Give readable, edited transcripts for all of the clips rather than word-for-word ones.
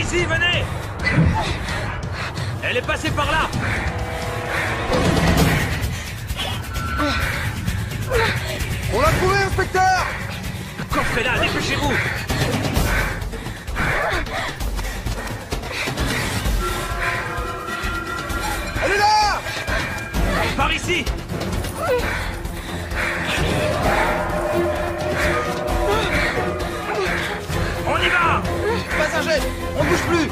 ici, venez! Elle est passée par là! On l'a trouvé, inspecteur! Coffrez-la, dépêchez-vous! Elle est là! Par ici! On y va! Passager, on bouge plus!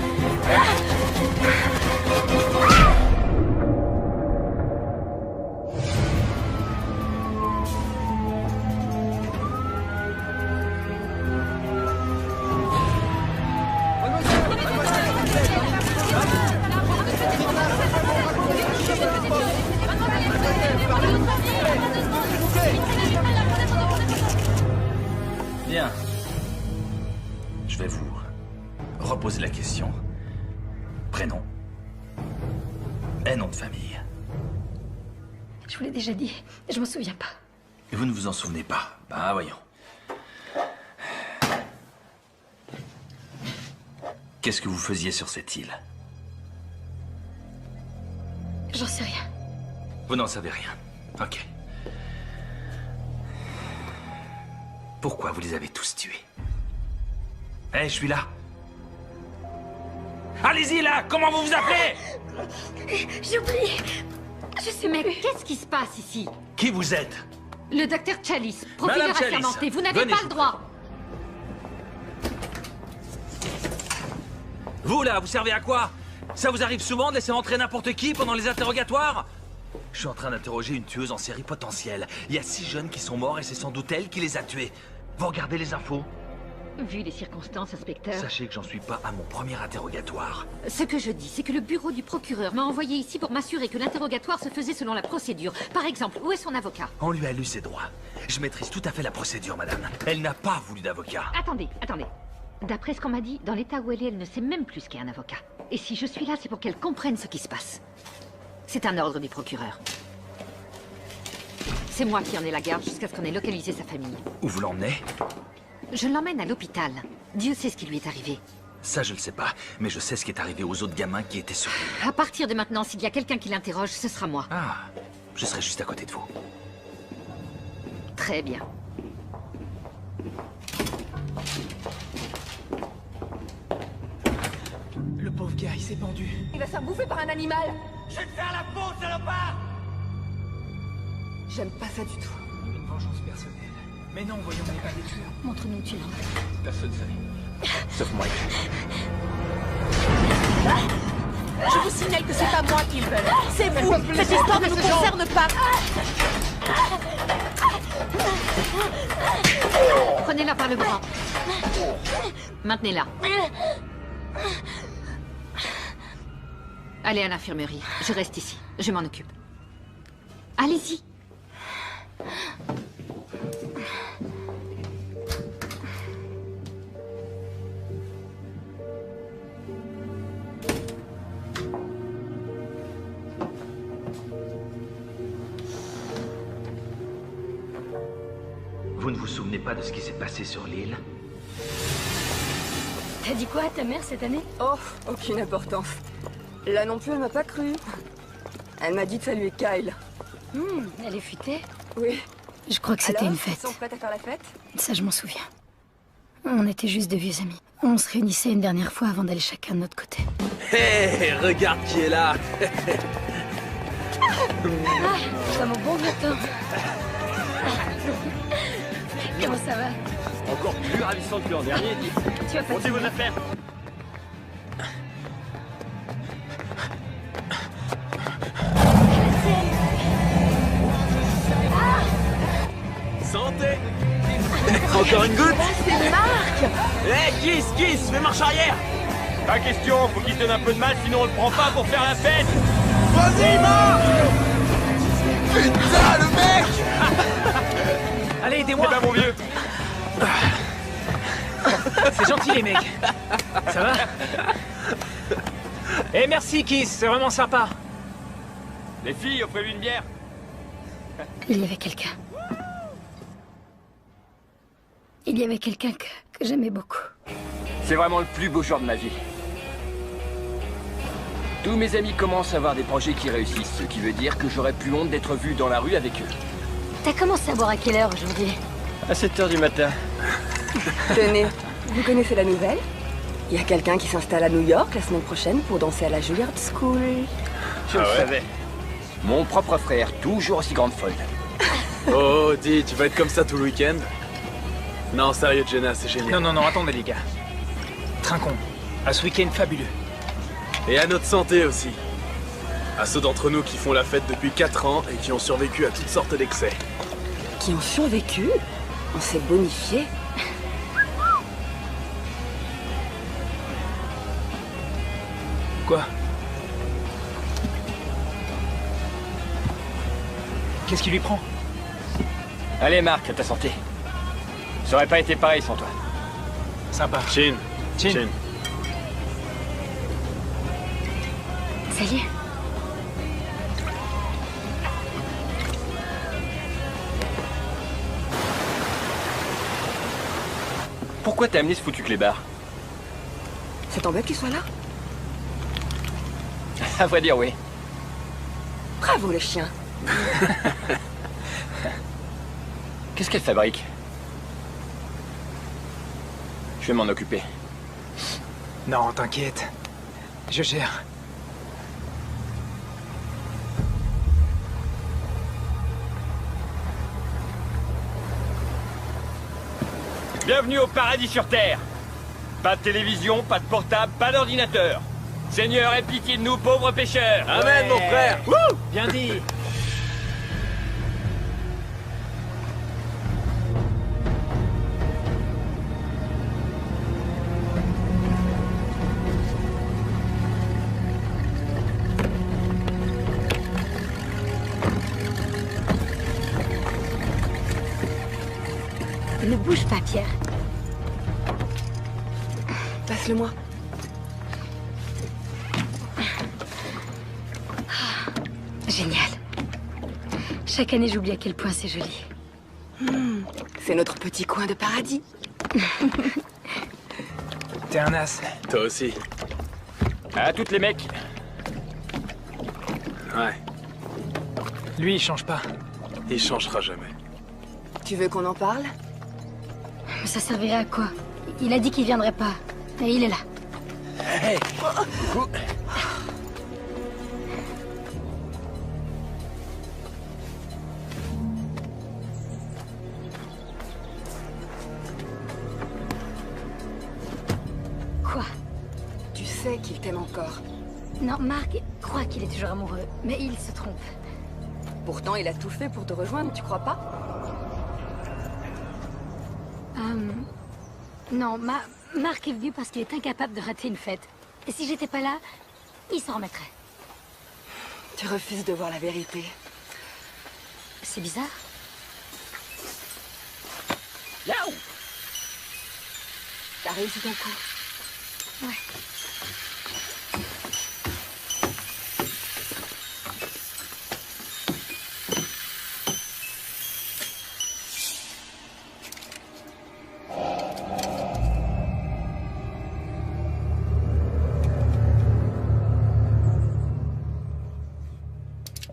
Bien. Je vais vous reposer la question. Prénom et nom de famille. Je vous l'ai déjà dit, je m'en souviens pas. Et vous ne vous en souvenez pas? Ben voyons. Qu'est-ce que vous faisiez sur cette île? J'en sais rien. Vous n'en savez rien. Ok. Pourquoi vous les avez tous tués? Eh, je suis là. Allez-y, là! Comment vous vous appelez? J'ai oublié. Je sais même plus. Qu'est-ce qui se passe ici? Qui vous êtes? Le docteur Chalice, profileur Madame Chalice, assermenté, vous n'avez venez, pas je le vous droit. Vous, là, vous servez à quoi? Ça vous arrive souvent de laisser entrer n'importe qui pendant les interrogatoires? Je suis en train d'interroger une tueuse en série potentielle. Il y a 6 jeunes qui sont morts et c'est sans doute elle qui les a tués. Vous regardez les infos? Vu les circonstances, inspecteur, Sachez que j'en suis pas à mon premier interrogatoire. ce que je dis, c'est que le bureau du procureur m'a envoyé ici pour m'assurer que l'interrogatoire se faisait selon la procédure. Par exemple, où est son avocat? On lui a lu ses droits. Je maîtrise tout à fait la procédure, madame. Elle n'a pas voulu d'avocat. Attendez. D'après ce qu'on m'a dit, dans l'état où elle ne sait même plus ce qu'est un avocat. Et si je suis là, c'est pour qu'elle comprenne ce qui se passe. C'est un ordre du procureur. C'est moi qui en ai la garde jusqu'à ce qu'on ait localisé sa famille. Où vous l'emmenez? Je l'emmène à l'hôpital. Dieu sait ce qui lui est arrivé. Ça, je le sais pas. Mais je sais ce qui est arrivé aux autres gamins qui étaient sur l'île. À partir de maintenant, s'il y a quelqu'un qui l'interroge, ce sera moi. Ah, je serai juste à côté de vous. Très bien. Le pauvre gars, il s'est pendu. Il va se faire bouffer par un animal. Je vais te faire la peau, salopard! J'aime pas ça du tout. Une vengeance personnelle. Mais non, voyons, on n'est pas des tueurs. Montre-nous où tu l'emmènes. Personne ne savait. Sauf moi. Je vous signale que c'est pas moi qu'ils veulent. C'est vous. Cette histoire ne nous concerne pas. Prenez-la par le bras. Maintenez-la. Allez à l'infirmerie. Je reste ici. Je m'en occupe. Allez-y. Vous ne vous souvenez pas de ce qui s'est passé sur l'île? T'as dit quoi à ta mère cette année? Oh, aucune importance. Là non plus, elle m'a pas cru. Elle m'a dit de saluer Kyle. Elle est futée. Oui. Je crois que c'était Alors, une fête. ils sont prêts à faire la fête? Ça, je m'en souviens. On était juste de vieux amis. On se réunissait une dernière fois avant d'aller chacun de notre côté. Hé, regarde qui est là! Comme au bon vieux temps. Comment ça va? Encore plus ravissant que l'an dernier, dit. Tu vas pas... Montez vos affaires. Santé! Encore une goutte? C'est Marc! Hé, Kiss, fais marche arrière! Pas question, faut qu'il se donne un peu de mal, sinon on le prend pas pour faire la fête. Vas-y, Marc! Putain, le mec! Allez, C'est aidez-moi! pas mon vieux. C'est gentil les mecs. Ça va? Eh merci Kiss, c'est vraiment sympa. Les filles, offrez-lui une bière. Il y avait quelqu'un. Il y avait quelqu'un que j'aimais beaucoup. C'est vraiment le plus beau jour de ma vie. Tous mes amis commencent à avoir des projets qui réussissent, ce qui veut dire que j'aurais plus honte d'être vu dans la rue avec eux. T'as commencé à boire à quelle heure aujourd'hui? À 7h du matin. Tenez, vous connaissez la nouvelle? Il y a quelqu'un qui s'installe à New York la semaine prochaine pour danser à la Juilliard School. Je le savais. Mon propre frère, toujours aussi grande folle. Oh, dis, tu vas être comme ça tout le week-end? Non, sérieux, Jenna, c'est génial. Non, attendez les gars. Trinquons. À ce week-end fabuleux. Et à notre santé aussi. À ceux d'entre nous qui font la fête depuis 4 ans et qui ont survécu à toutes sortes d'excès. Qui ont survécu? On s'est bonifié. Quoi? Qu'est-ce qui lui prend? Allez, Marc, à ta santé. Ça aurait pas été pareil sans toi. Sympa. Chin. Chin. Salut. Pourquoi t'as amené ce foutu clébard? Ça t'embête qu'il soit là? À vrai dire, oui. Bravo le chien. Qu'est-ce qu'elle fabrique? Je vais m'en occuper. Non, t'inquiète. Je gère. Bienvenue au paradis sur Terre. Pas de télévision, pas de portable, pas d'ordinateur. Seigneur, aie pitié de nous, pauvres pêcheurs. Amen, mon frère. Wouh! Bien dit. Ne bouge pas, Pierre. Passe-le-moi. Génial. Chaque année, j'oublie à quel point c'est joli. C'est notre petit coin de paradis. T'es un as. Toi aussi. À toutes les mecs. Ouais, Lui, il change pas. il changera jamais. Tu veux qu'on en parle? Mais ça servirait à quoi? Il a dit qu'il viendrait pas. Et il est là. Hey. Quoi? Tu sais qu'il t'aime encore. Non, Marc croit qu'il est toujours amoureux, mais il se trompe. Pourtant, il a tout fait pour te rejoindre, tu crois pas? Non, Marc est venu parce qu'il est incapable de rater une fête. Et si j'étais pas là, il s'en remettrait. Tu refuses de voir la vérité. C'est bizarre. Yaou! T'as réussi ton coup. Ouais.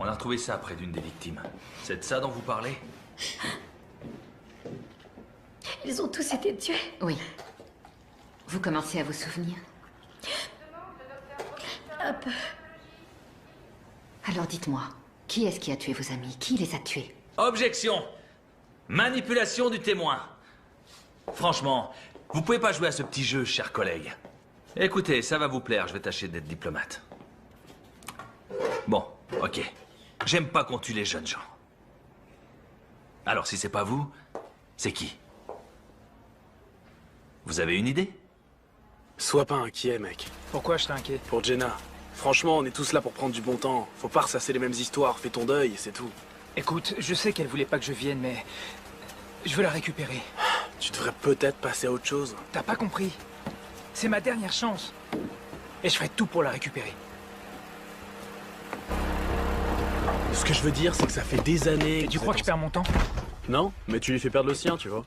On a retrouvé ça près d'une des victimes. C'est de ça dont vous parlez? Ils ont tous été tués. Oui. Vous commencez à vous souvenir? Un peu. Alors dites-moi, qui est-ce qui a tué vos amis? Qui les a tués? Objection! Manipulation du témoin. Franchement, vous pouvez pas jouer à ce petit jeu, chers collègues. Écoutez, ça va vous plaire, je vais tâcher d'être diplomate. Bon, ok. J'aime pas qu'on tue les jeunes gens. Alors si c'est pas vous, c'est qui? Vous avez une idée? Sois pas inquiet, mec. Pourquoi je t'inquiète? Pour Jenna. Franchement, on est tous là pour prendre du bon temps. Faut pas ressasser les mêmes histoires. Fais ton deuil, c'est tout. Écoute, je sais qu'elle voulait pas que je vienne, mais... je veux la récupérer. Tu devrais peut-être passer à autre chose. T'as pas compris? C'est ma dernière chance. Et je ferai tout pour la récupérer. Ce que je veux dire, c'est que ça fait des années... Et tu crois que je perds mon temps? Non, mais tu lui fais perdre le sien, tu vois.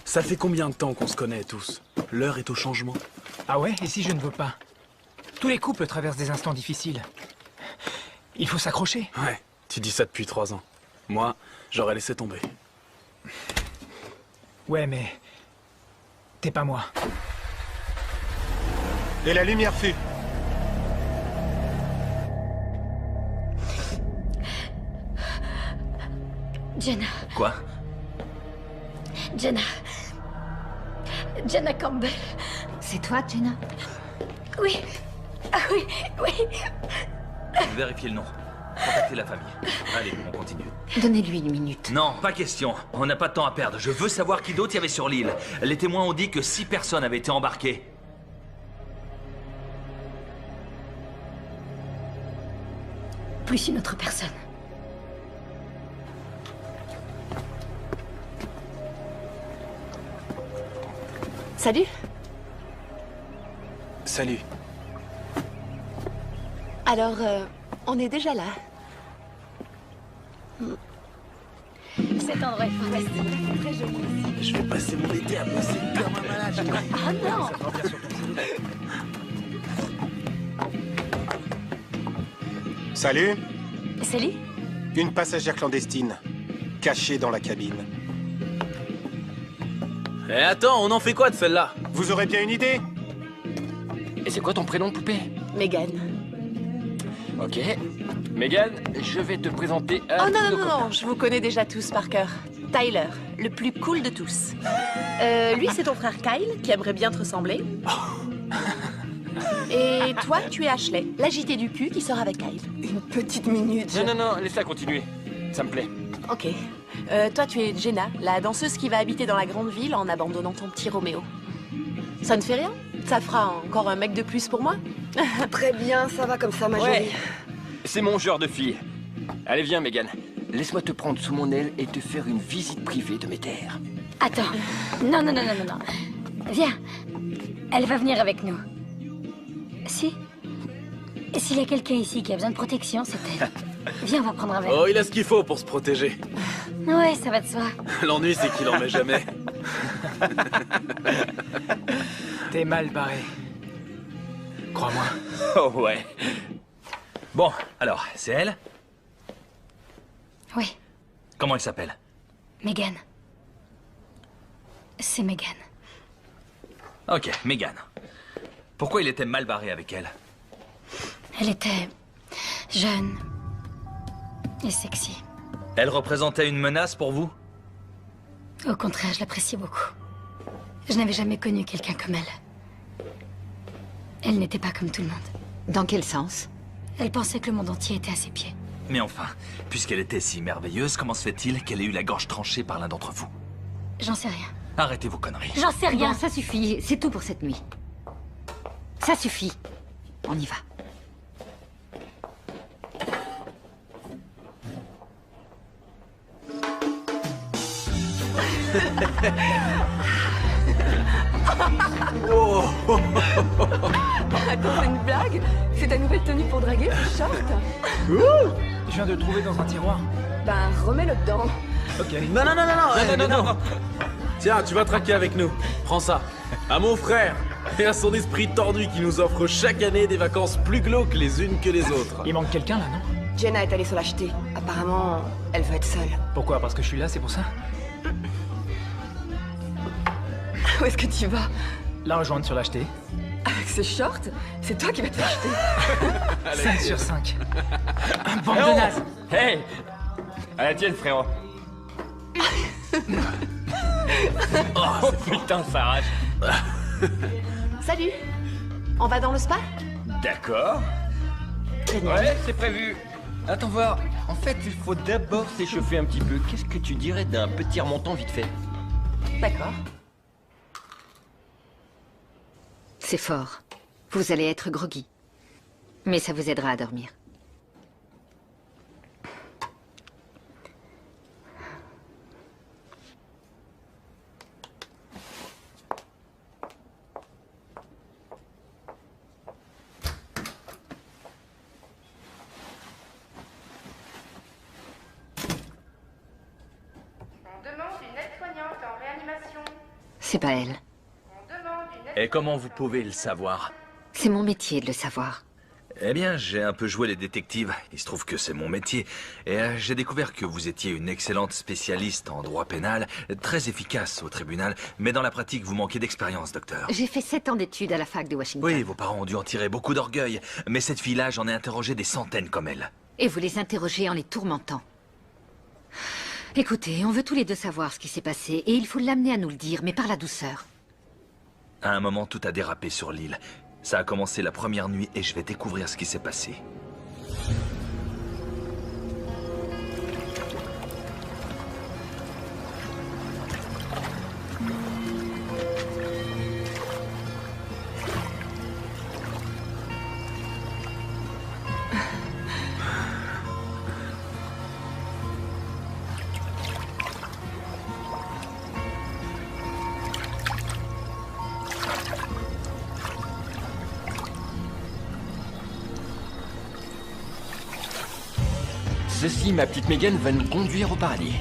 Ça fait combien de temps qu'on se connaît tous? L'heure est au changement. Ah ouais? Et si je ne veux pas? Tous les couples traversent des instants difficiles. Il faut s'accrocher. Ouais, tu dis ça depuis 3 ans. Moi, j'aurais laissé tomber. Ouais, mais... T'es pas moi. Et la lumière fut. Jenna. Quoi? Jenna. Jenna Campbell. C'est toi, Jenna? Oui. Ah oui, oui. Vérifiez le nom. Contactez la famille. Allez, on continue. Donnez-lui une minute. Non, pas question. On n'a pas de temps à perdre. Je veux savoir qui d'autre il y avait sur l'île. Les témoins ont dit que 6 personnes avaient été embarquées. Plus une autre personne. Salut. Salut. Alors, on est déjà là. Cet endroit est fantastique. Très joli. Je vais passer mon été à bosser comme un malade. Ah non. Salut. Salut. Une passagère clandestine, cachée dans la cabine. Eh attends, on en fait quoi de celle-là? Vous aurez bien une idée? Et c'est quoi ton prénom, poupée? Megan. Ok. Megan, je vais te présenter Oh à non, tous nos non, copains. non, je vous connais déjà tous par cœur. Tyler, le plus cool de tous. Lui, c'est ton frère Kyle, qui aimerait bien te ressembler. Et toi, tu es Ashley, l'agité du cul qui sort avec Kyle. Une petite minute. Non, non, non, laisse-la continuer. Ça me plaît. Ok. Toi, tu es Jenna, la danseuse qui va habiter dans la grande ville en abandonnant ton petit Roméo. Ça ne fait rien? Ça fera encore un mec de plus pour moi? Très bien, ça va comme ça, ma Ouais. jolie. C'est mon genre de fille. Allez, viens, Megan. Laisse-moi te prendre sous mon aile et te faire une visite privée de mes terres. Attends. Non, non, non, non, non, non. Viens. Elle va venir avec nous. Si. Et s'il y a quelqu'un ici qui a besoin de protection, c'est elle. Viens, on va prendre un verre. Oh, il a ce qu'il faut pour se protéger. Ouais, ça va de soi. L'ennui, c'est qu'il en met jamais. T'es mal barré. Crois-moi. Oh ouais. Bon, alors, c'est elle? Oui, Comment elle s'appelle? Megan. C'est Megan. Ok, Megan. Pourquoi il était mal barré avec elle? Elle était jeune et sexy. Elle représentait une menace pour vous? Au contraire, je l'appréciais beaucoup. Je n'avais jamais connu quelqu'un comme elle. Elle n'était pas comme tout le monde. Dans quel sens? Elle pensait que le monde entier était à ses pieds. Mais enfin, puisqu'elle était si merveilleuse, comment se fait-il qu'elle ait eu la gorge tranchée par l'un d'entre vous? J'en sais rien. Arrêtez vos conneries. J'en sais rien. Bon, ça suffit. C'est tout pour cette nuit. Ça suffit. On y va. Attends, c'est une blague? C'est ta nouvelle tenue pour draguer, ce short? Je viens de le trouver dans un tiroir. Ben, remets-le dedans. Ok. Non, non, non, non, Non, non, non, non. Tiens, tu vas traquer avec nous. Prends ça. À mon frère et à son esprit tordu qui nous offre chaque année des vacances plus glauques les unes que les autres. Il manque quelqu'un là, non? Jenna est allée se l'acheter. Apparemment, elle veut être seule. Pourquoi? Parce que je suis là, c'est pour ça? Où est-ce que tu vas? La rejoindre sur l'acheter. Avec ce short? C'est toi qui vas te l'acheter. 5 sur 5. Bande Eh de oh nazes. Hey! À la tienne, frérot. Oh putain, ça arrache. Salut. On va dans le spa? D'accord. Génial. Ouais, c'est prévu. Attends voir. En fait, il faut d'abord s'échauffer un petit peu. Qu'est-ce que tu dirais d'un petit remontant vite fait? D'accord. C'est fort. Vous allez être groggy. Mais ça vous aidera à dormir. On demande une aide-soignante en réanimation. C'est pas elle. On demande une aide... Et comment vous pouvez le savoir? C'est mon métier de le savoir. Eh bien, j'ai un peu joué les détectives. Il se trouve que c'est mon métier. Et j'ai découvert que vous étiez une excellente spécialiste en droit pénal, très efficace au tribunal, mais dans la pratique, vous manquez d'expérience, docteur. J'ai fait 7 ans d'études à la fac de Washington. Oui, vos parents ont dû en tirer beaucoup d'orgueil. Mais cette fille-là, j'en ai interrogé des centaines comme elle. Et vous les interrogez en les tourmentant. Écoutez, on veut tous les deux savoir ce qui s'est passé, et il faut l'amener à nous le dire, mais par la douceur. À un moment, tout a dérapé sur l'île. Ça a commencé la première nuit et je vais découvrir ce qui s'est passé. Ceci, ma petite Megan, va nous conduire au paradis.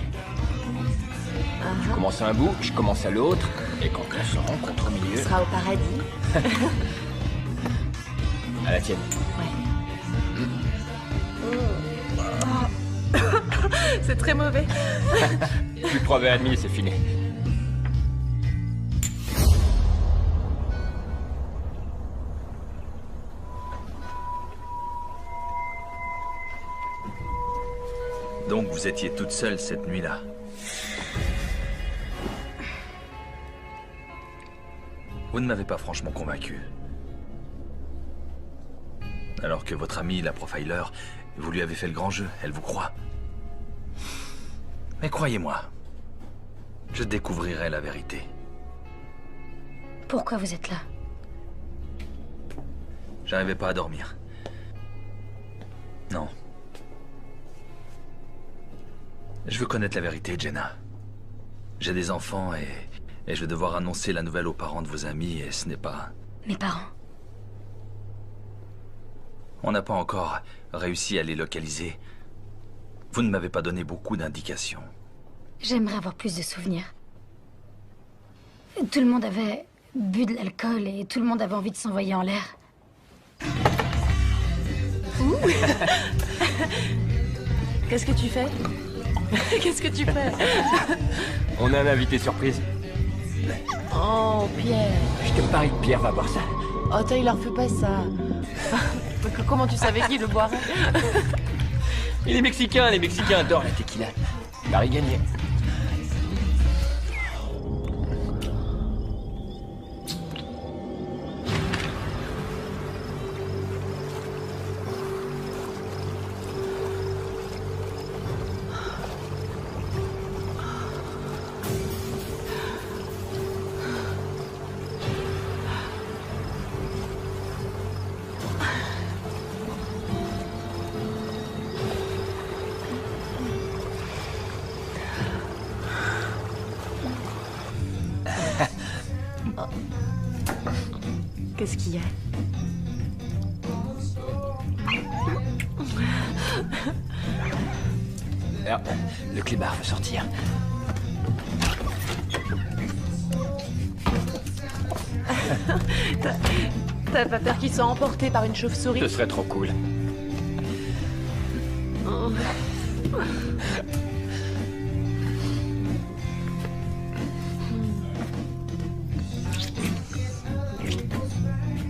Tu commences à un bout, je commence à l'autre, et quand on se rencontre au milieu... Ce sera au paradis. À la tienne. C'est très mauvais. Plus de 3 verres et demi, c'est fini. Donc vous étiez toute seule cette nuit-là. Vous ne m'avez pas franchement convaincu. Alors que votre amie, la profiler, vous lui avez fait le grand jeu, elle vous croit. Mais croyez-moi, je découvrirai la vérité. Pourquoi vous êtes là? J'arrivais pas à dormir. Non. Je veux connaître la vérité, Jenna. J'ai des enfants et je vais devoir annoncer la nouvelle aux parents de vos amis et ce n'est pas... Mes parents? On n'a pas encore réussi à les localiser. Vous ne m'avez pas donné beaucoup d'indications. J'aimerais avoir plus de souvenirs. Tout le monde avait bu de l'alcool et tout le monde avait envie de s'envoyer en l'air. Qu'est-ce que tu fais? Qu'est-ce que tu fais? On a un invité surprise. Oh, Pierre. Je te parie que Pierre va boire ça. Oh, Tyler, fais pas ça. Comment tu savais qu'il le boirait? Et les Mexicains adorent la tequila. Paris gagné. Qu'est-ce qu'il y a? Alors, le clébard veut sortir. T'as pas peur qu'il soit emporté par une chauve-souris? Ce serait trop cool. Oh.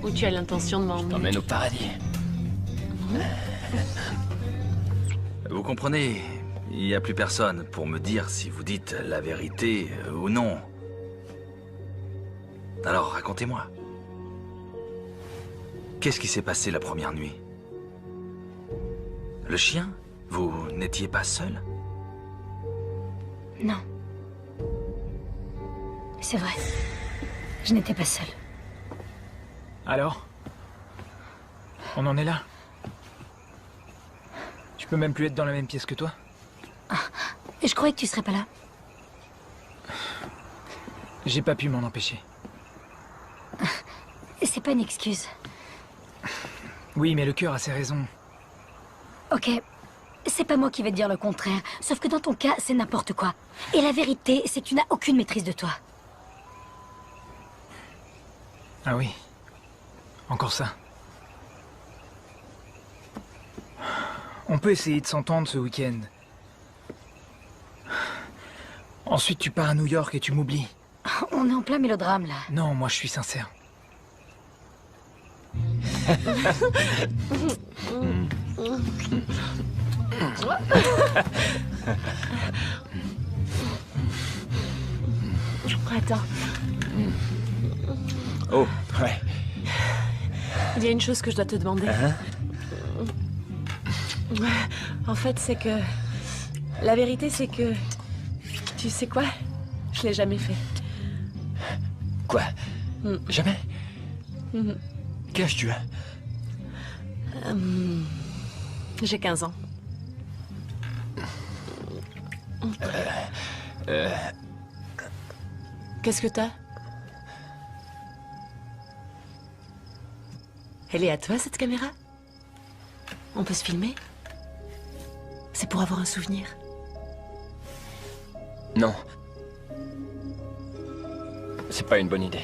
Où tu as l'intention de m'emmener? T'emmène au paradis. Vous comprenez, il n'y a plus personne pour me dire si vous dites la vérité ou non. Alors racontez-moi. Qu'est-ce qui s'est passé la première nuit? Le chien? Vous n'étiez pas seul? Non. C'est vrai. Je n'étais pas seule. Alors? On en est là? Tu peux même plus être dans la même pièce que toi? Et je croyais que tu serais pas là. J'ai pas pu m'en empêcher. C'est pas une excuse. Oui, mais le cœur a ses raisons. Ok, c'est pas moi qui vais te dire le contraire. Sauf que dans ton cas, c'est n'importe quoi. Et la vérité, c'est que tu n'as aucune maîtrise de toi. Ah oui. Encore ça. On peut essayer de s'entendre ce week-end. Ensuite, tu pars à New York et tu m'oublies. On est en plein mélodrame, là. Non, moi, je suis sincère. Attends. Oh, ouais. Il y a une chose que je dois te demander. En fait, c'est que... La vérité, c'est que... Tu sais quoi? Je l'ai jamais fait. Quoi? Jamais? Quel âge tu as? J'ai 15 ans. Qu'est-ce que t'as? Elle est à toi, cette caméra? On peut se filmer? C'est pour avoir un souvenir. Non. C'est pas une bonne idée.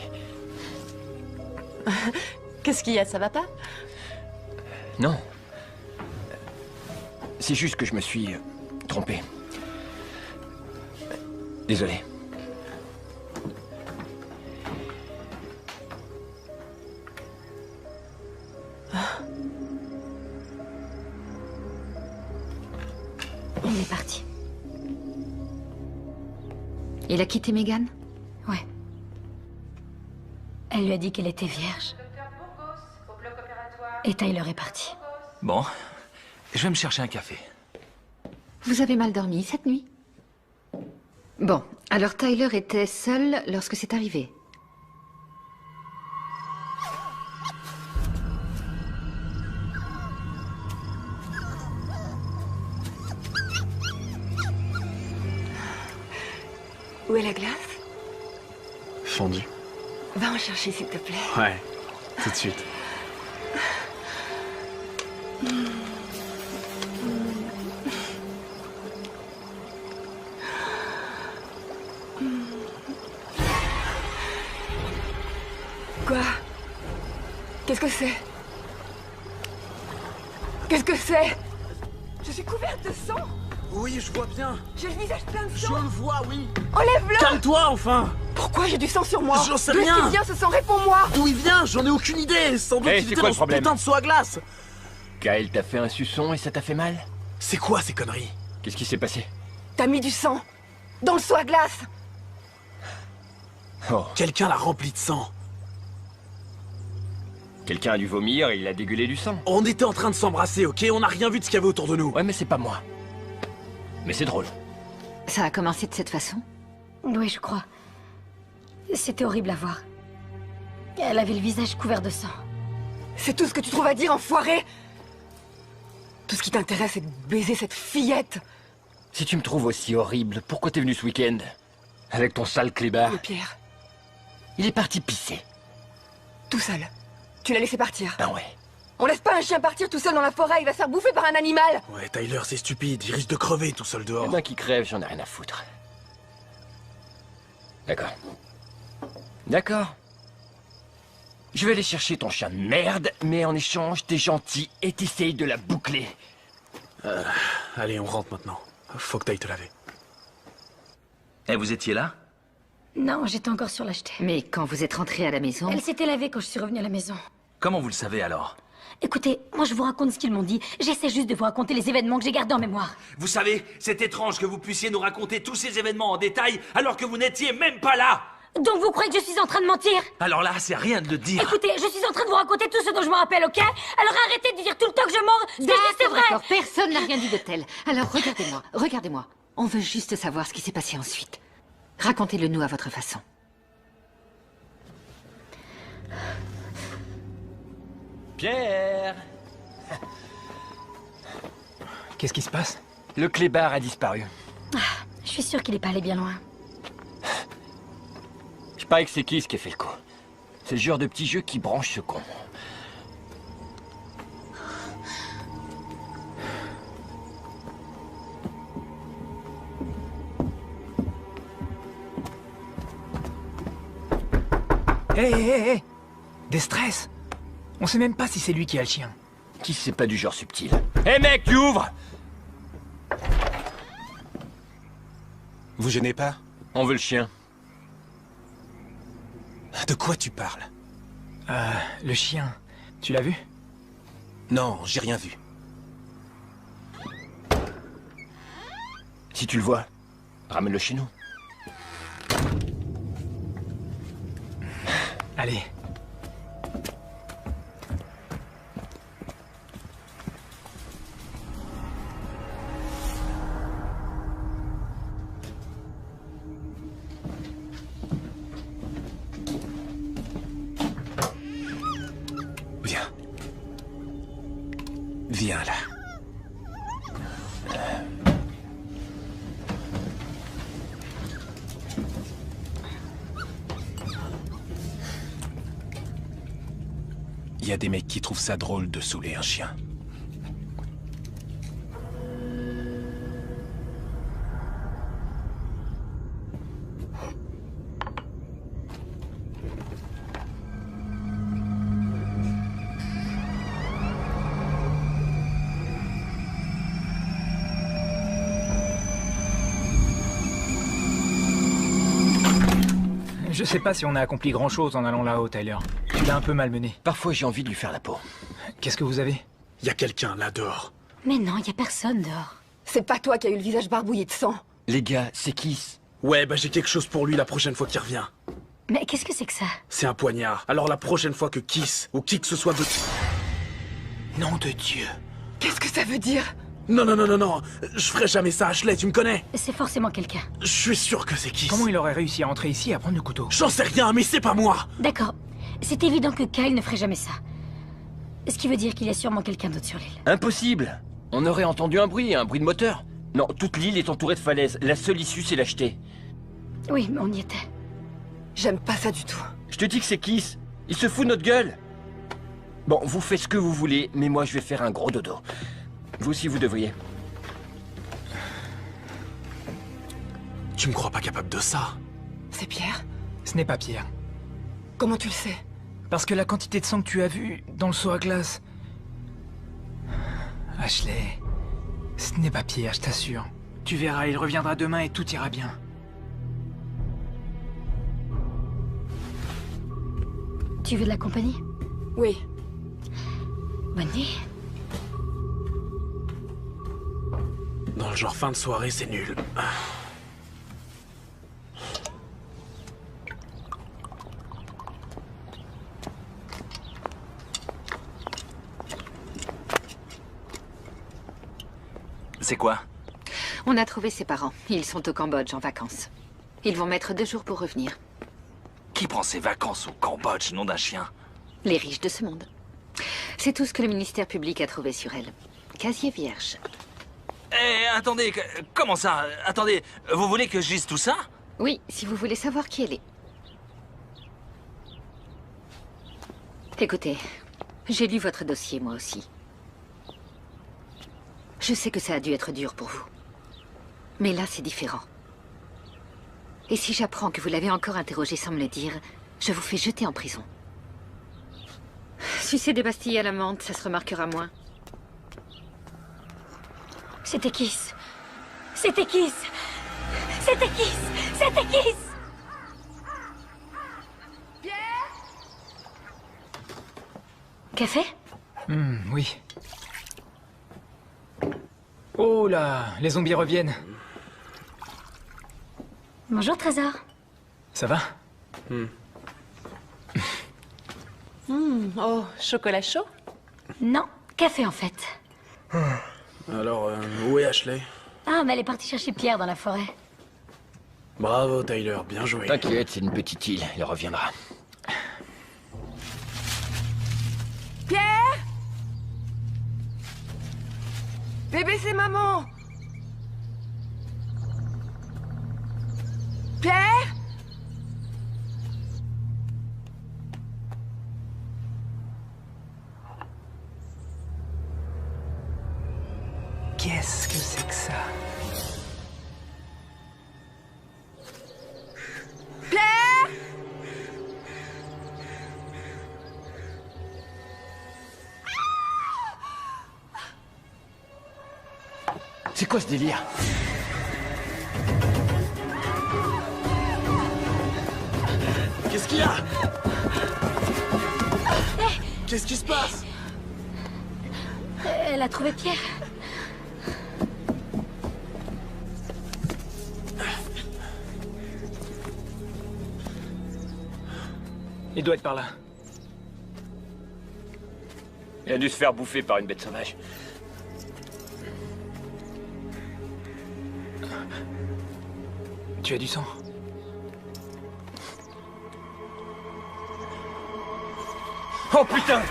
Qu'est-ce qu'il y a? Ça va pas? Non. C'est juste que je me suis trompé. Désolé. On est parti. Il a quitté Megan? Ouais. Elle lui a dit qu'elle était vierge. Et Tyler est parti. Bon, je vais me chercher un café. Vous avez mal dormi cette nuit? Bon, alors Tyler était seul lorsque c'est arrivé. Où est la glace? Fondue. Va en chercher, s'il te plaît. Ouais, tout de suite. Quoi? Qu'est-ce que c'est? Qu'est-ce que c'est? Je suis couverte de sang! Oui, je vois bien. J'ai le visage plein de Je sang! le vois, oui. Enlève-le! Calme-toi, enfin. Pourquoi j'ai du sang sur moi? J'en sais D'où rien. est-ce qu'il vient ce sang? Réponds-moi! D'où il vient? J'en ai aucune idée. Sans doute Hey, qu'il c'est était quoi dans le ce problème? putain de seau à glace. Kyle t'a fait un suçon et ça t'a fait mal? C'est quoi ces conneries? Qu'est-ce qui s'est passé? T'as mis du sang! Dans le seau à glace! Oh. Quelqu'un l'a rempli de sang. Quelqu'un a dû vomir et il a dégueulé du sang. On était en train de s'embrasser, ok? On n'a rien vu de ce qu'il y avait autour de nous. Ouais, mais c'est pas moi. Mais c'est drôle. Ça a commencé de cette façon? Oui, je crois. C'était horrible à voir. Elle avait le visage couvert de sang. C'est tout ce que tu trouves à dire, enfoiré? Tout ce qui t'intéresse, c'est de baiser cette fillette! Si tu me trouves aussi horrible, pourquoi t'es venu ce week-end? Avec ton sale clébard. Et Pierre, Il est parti pisser. tout seul. Tu l'as laissé partir. Ben ouais. On laisse pas un chien partir tout seul dans la forêt, il va se faire bouffer par un animal! Ouais, Tyler, c'est stupide. Il risque de crever tout seul Eh dehors. ben qui crève, j'en ai rien à foutre. D'accord. D'accord. Je vais aller chercher ton chien de merde, mais en échange, t'es gentil et t'essayes de la boucler. Allez, on rentre maintenant. Faut que t'ailles te laver. Et vous étiez là? Non, j'étais encore sur l'acheter. Mais quand vous êtes rentré à la maison... Elle s'était lavée quand je suis revenue à la maison. Comment vous le savez alors? Écoutez, moi je vous raconte ce qu'ils m'ont dit. J'essaie juste de vous raconter les événements que j'ai gardés en mémoire. Vous savez, c'est étrange que vous puissiez nous raconter tous ces événements en détail alors que vous n'étiez même pas là! Donc vous croyez que je suis en train de mentir? Alors là, c'est rien de le dire. Écoutez, je suis en train de vous raconter tout ce dont je me rappelle, ok? Alors arrêtez de dire tout le temps que je mens. Ce que je dis, c'est vrai. D'accord, personne n'a rien dit de tel. Alors regardez-moi, regardez-moi. On veut juste savoir ce qui s'est passé ensuite. Racontez-le nous à votre façon. Pierre! Qu'est-ce qui se passe? Le clébard a disparu. Je suis sûre qu'il est pas allé bien loin. Je parie que c'est qui ce qui a fait le coup. C'est le genre de petit jeu qui branche ce con. Hé, hé, hé! Des stress! On sait même pas si c'est lui qui a le chien. Qui c'est pas du genre subtil. Hé mec, tu ouvres! Vous gênez pas? On veut le chien. De quoi tu parles? Le chien. Tu l'as vu? Non, j'ai rien vu. Si tu le vois, ramène-le chez nous. Allez. Viens. Viens là. Il y a des mecs qui trouvent ça drôle de saouler un chien. Je sais pas si on a accompli grand-chose en allant là-haut, Tyler. Tu l'as un peu malmené. Parfois, j'ai envie de lui faire la peau. Qu'est-ce que vous avez? Il y a quelqu'un là dehors. Mais non, y a personne dehors. C'est pas toi qui as eu le visage barbouillé de sang. Les gars, c'est Kiss. Ouais, bah j'ai quelque chose pour lui la prochaine fois qu'il revient. Mais qu'est-ce que c'est que ça? C'est un poignard. Alors la prochaine fois que Kiss, ou qui que ce soit de... Nom de Dieu. Qu'est-ce que ça veut dire? Non, non, non, non, non. Je ferai jamais ça, Ashley, tu me connais. C'est forcément quelqu'un. Je suis sûr que c'est Kiss. Comment il aurait réussi à entrer ici et à prendre le couteau? J'en sais rien, mais c'est pas moi. D'accord. C'est évident que Kyle ne ferait jamais ça. Ce qui veut dire qu'il y a sûrement quelqu'un d'autre sur l'île. Impossible. On aurait entendu un bruit de moteur. Non, toute l'île est entourée de falaises. La seule issue, c'est l'acheter. Oui, mais on y était. J'aime pas ça du tout. Je te dis que c'est Kiss. Il se fout de notre gueule. Bon, vous faites ce que vous voulez, mais moi, je vais faire un gros dodo. Vous aussi, vous devriez. Tu me crois pas capable de ça? C'est Pierre? Ce n'est pas Pierre. Comment tu le sais? Parce que la quantité de sang que tu as vu dans le seau à glace... Ashley, ce n'est pas Pierre, je t'assure. Tu verras, il reviendra demain et tout ira bien. Tu veux de la compagnie? Oui. Bonne nuit. Dans le genre fin de soirée, c'est nul. C'est quoi? On a trouvé ses parents. Ils sont au Cambodge en vacances. Ils vont mettre 2 jours pour revenir. Qui prend ses vacances au Cambodge, nom d'un chien? Les riches de ce monde. C'est tout ce que le ministère public a trouvé sur elle. Casier vierge. Eh, attendez, comment ça? Attendez, vous voulez que je lise tout ça? Oui, si vous voulez savoir qui elle est. Écoutez, j'ai lu votre dossier, moi aussi. Je sais que ça a dû être dur pour vous. Mais là, c'est différent. Et si j'apprends que vous l'avez encore interrogé sans me le dire, je vous fais jeter en prison. Sucer des pastilles à la menthe, ça se remarquera moins. C'était Kiss. C'était Kiss. C'était Kiss. C'était Kiss. Café? Oui. Oh là, les zombies reviennent. Bonjour, Trésor. Ça va? Oh, chocolat chaud? Non, café en fait. Alors, où est Ashley? Ah, mais elle est partie chercher Pierre dans la forêt. Bravo, Tyler, bien joué. T'inquiète, c'est une petite île, elle reviendra. Pierre? Bébé, c'est maman. Pierre? Qu'est-ce que c'est que ça? Pierre? C'est quoi ce délire? Qu'est-ce qu'il y a? Qu'est-ce qui se passe? Elle a trouvé Pierre. Il doit être par là. Il a dû se faire bouffer par une bête sauvage. Tu as du sang. Oh putain!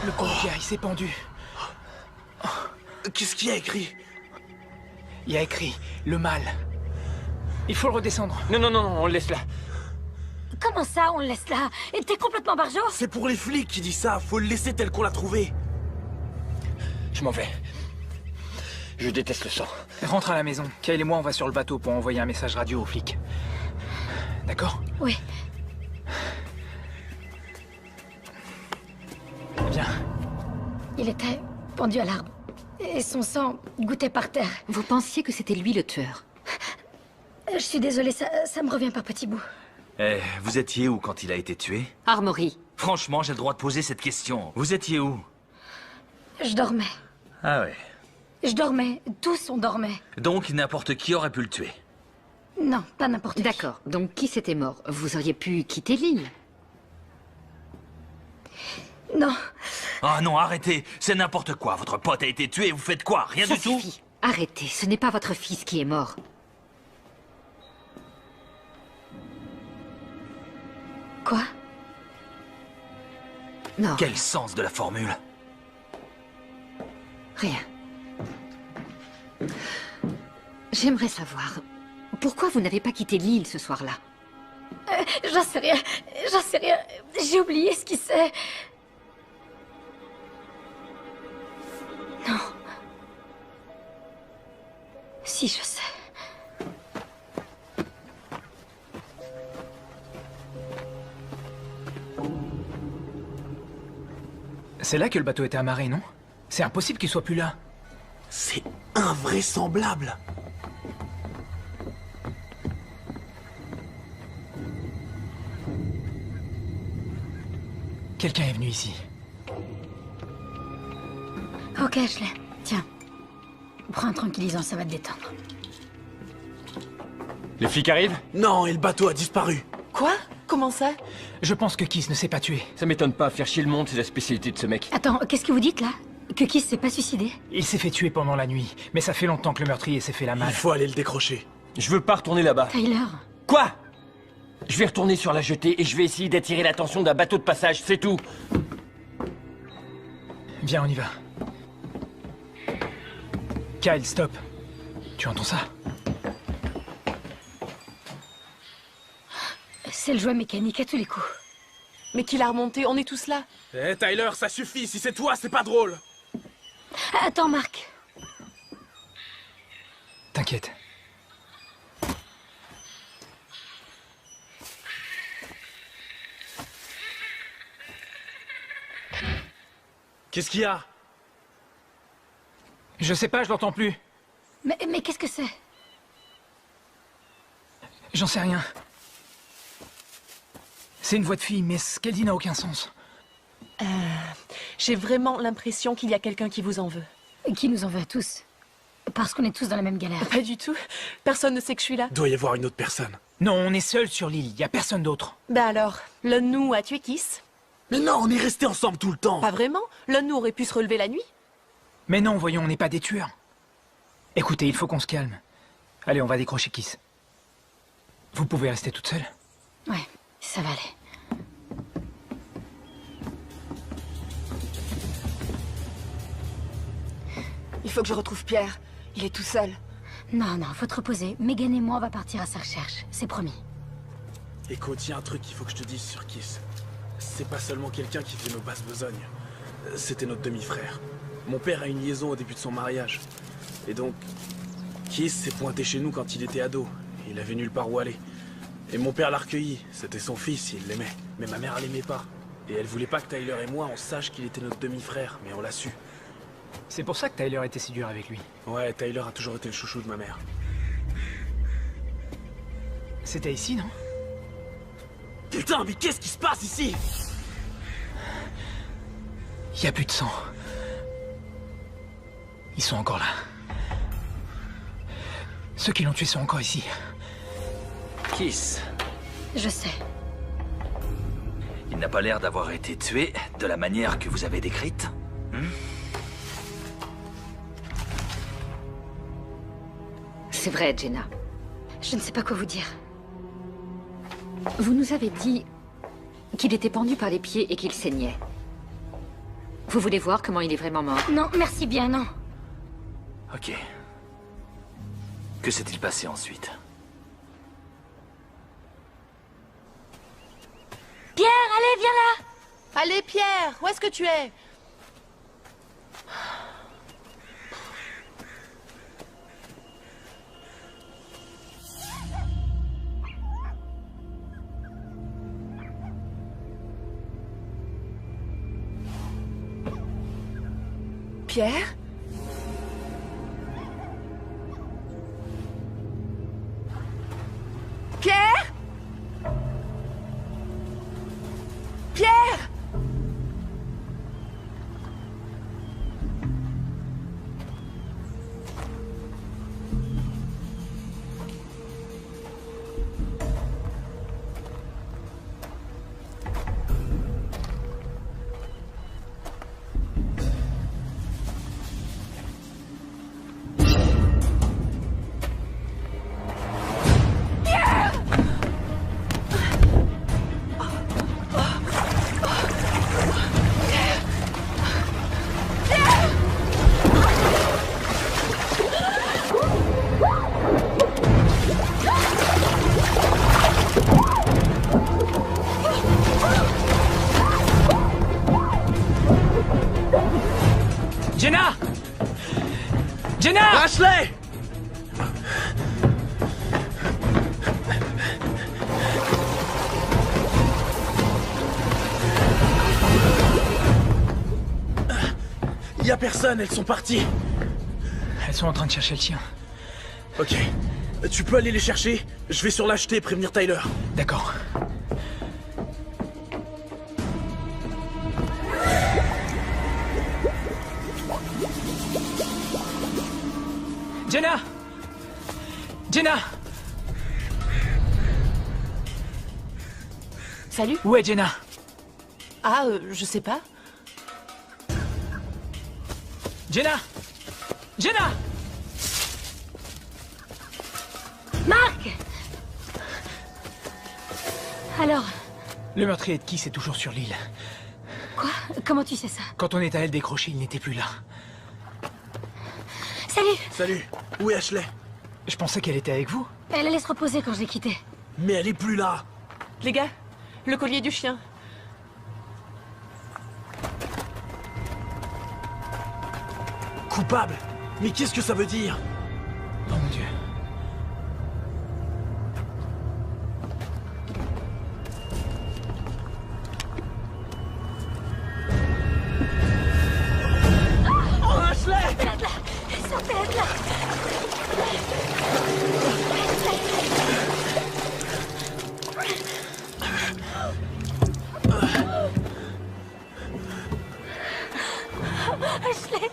Le pauvre gars, il s'est pendu. Qu'est-ce qu'il y a écrit? Il y a écrit le mal. Il faut le redescendre. Non, non, non, on le laisse là. Comment ça, on le laisse là? Et t'es complètement barjo? C'est pour les flics qui dit ça, faut le laisser tel qu'on l'a trouvé. Je m'en vais. Je déteste le sang. Rentre à la maison. Kyle et moi, on va sur le bateau pour envoyer un message radio aux flics. D'accord? Oui. Viens. Il était pendu à l'arbre. Et son sang gouttait par terre. Vous pensiez que c'était lui le tueur? Je suis désolée, ça me revient par petits bouts. Eh, vous étiez où quand il a été tué? Armory. Franchement, j'ai le droit de poser cette question. Vous étiez où? Je dormais. Ah ouais. Je dormais. Tous on dormait. Donc n'importe qui aurait pu le tuer. Non, pas n'importe qui. D'accord. Donc qui c'était mort? Vous auriez pu quitter l'île? Non. Oh non, arrêtez. C'est n'importe quoi. Votre pote a été tué et vous faites quoi? Rien Ça du tout? suffit. Arrêtez. Ce n'est pas votre fils qui est mort. Quoi? Non. Quel sens de la formule? Rien. J'aimerais savoir, pourquoi vous n'avez pas quitté l'île ce soir-là? J'en sais rien. J'en sais rien. J'ai oublié ce qui c'est. Non. Si, je sais. C'est là que le bateau était amarré, non? C'est impossible qu'il soit plus là. C'est invraisemblable. Quelqu'un est venu ici. Ok, Ashley. Tiens. Prends un tranquillisant, ça va te détendre. Les flics arrivent? Non, et le bateau a disparu. Quoi? Comment ça? Je pense que Kiss ne s'est pas tué. Ça m'étonne pas, faire chier le monde, c'est la spécialité de ce mec. Attends, qu'est-ce que vous dites là? Que Kiss s'est pas suicidé? Il s'est fait tuer pendant la nuit, mais ça fait longtemps que le meurtrier s'est fait la malle. Il faut aller le décrocher. Je veux pas retourner là-bas. Tyler. Quoi? Je vais retourner sur la jetée et je vais essayer d'attirer l'attention d'un bateau de passage, c'est tout. Viens, on y va. Kyle, stop. Tu entends ça? C'est le jouet mécanique à tous les coups. Mais qui l'a remonté? On est tous là. Eh, Tyler, ça suffit. Si c'est toi, c'est pas drôle. Attends, Marc. T'inquiète. Qu'est-ce qu'il y a? Je sais pas, je l'entends plus. Mais qu'est-ce que c'est? J'en sais rien. C'est une voix de fille, mais ce qu'elle dit n'a aucun sens. J'ai vraiment l'impression qu'il y a quelqu'un qui vous en veut. Qui nous en veut à tous. Parce qu'on est tous dans la même galère. Pas du tout. Personne ne sait que je suis là. Doit y avoir une autre personne. Non, on est seuls sur l'île, y a personne d'autre. Ben alors, l'un de nous a tué Kiss? Mais non, on est restés ensemble tout le temps. Pas vraiment. L'un de nous aurait pu se relever la nuit. Mais non, voyons, on n'est pas des tueurs. Écoutez, il faut qu'on se calme. Allez, on va décrocher Kiss. Vous pouvez rester toute seule? Ouais, ça va aller. Il faut que je retrouve Pierre. Il est tout seul. Non, non, faut te reposer. Megan et moi, on va partir à sa recherche. C'est promis. Écoute, il y a un truc qu'il faut que je te dise sur Kiss. C'est pas seulement quelqu'un qui fait nos basses besognes. C'était notre demi-frère. Mon père a une liaison au début de son mariage. Et donc, Kiss s'est pointé chez nous quand il était ado. Il avait nulle part où aller. Et mon père l'a recueilli. C'était son fils, il l'aimait. Mais ma mère l'aimait pas. Et elle voulait pas que Tyler et moi, on sache qu'il était notre demi-frère, mais on l'a su. C'est pour ça que Tyler était si dur avec lui. Ouais, Tyler a toujours été le chouchou de ma mère. C'était ici, non? Putain, mais qu'est-ce qui se passe ici? Y a plus de sang. Ils sont encore là. Ceux qui l'ont tué sont encore ici. Kiss. Je sais. Il n'a pas l'air d'avoir été tué de la manière que vous avez décrite. C'est vrai, Jenna. Je ne sais pas quoi vous dire. Vous nous avez dit qu'il était pendu par les pieds et qu'il saignait. Vous voulez voir comment il est vraiment mort? Non, merci bien, non. Ok. Que s'est-il passé ensuite? Pierre, allez, viens là! Allez, Pierre, où est-ce que tu es? Pierre? Pierre? Pierre? Jenna! Jenna! Ashley! Y a personne, elles sont parties. Elles sont en train de chercher le chien. Ok. Tu peux aller les chercher? Je vais sur l'acheter et prévenir Tyler. D'accord. Jenna! Jenna! Salut. Où est Jenna? Ah, je sais pas. Jenna! Jenna! Marc! Alors, Le meurtrier de Kiss est toujours sur l'île. quoi? Comment tu sais ça? Quand on est allé le décrocher, il n'était plus là. Salut! Salut. Où est Ashley? Je pensais qu'elle était avec vous. Elle allait se reposer quand je l'ai quittée. Mais elle est plus là. Les gars, le collier du chien. Coupable? Mais qu'est-ce que ça veut dire? Oh mon Dieu. Oh, Ashley! Sortez de là! Sortez de là! Ashley!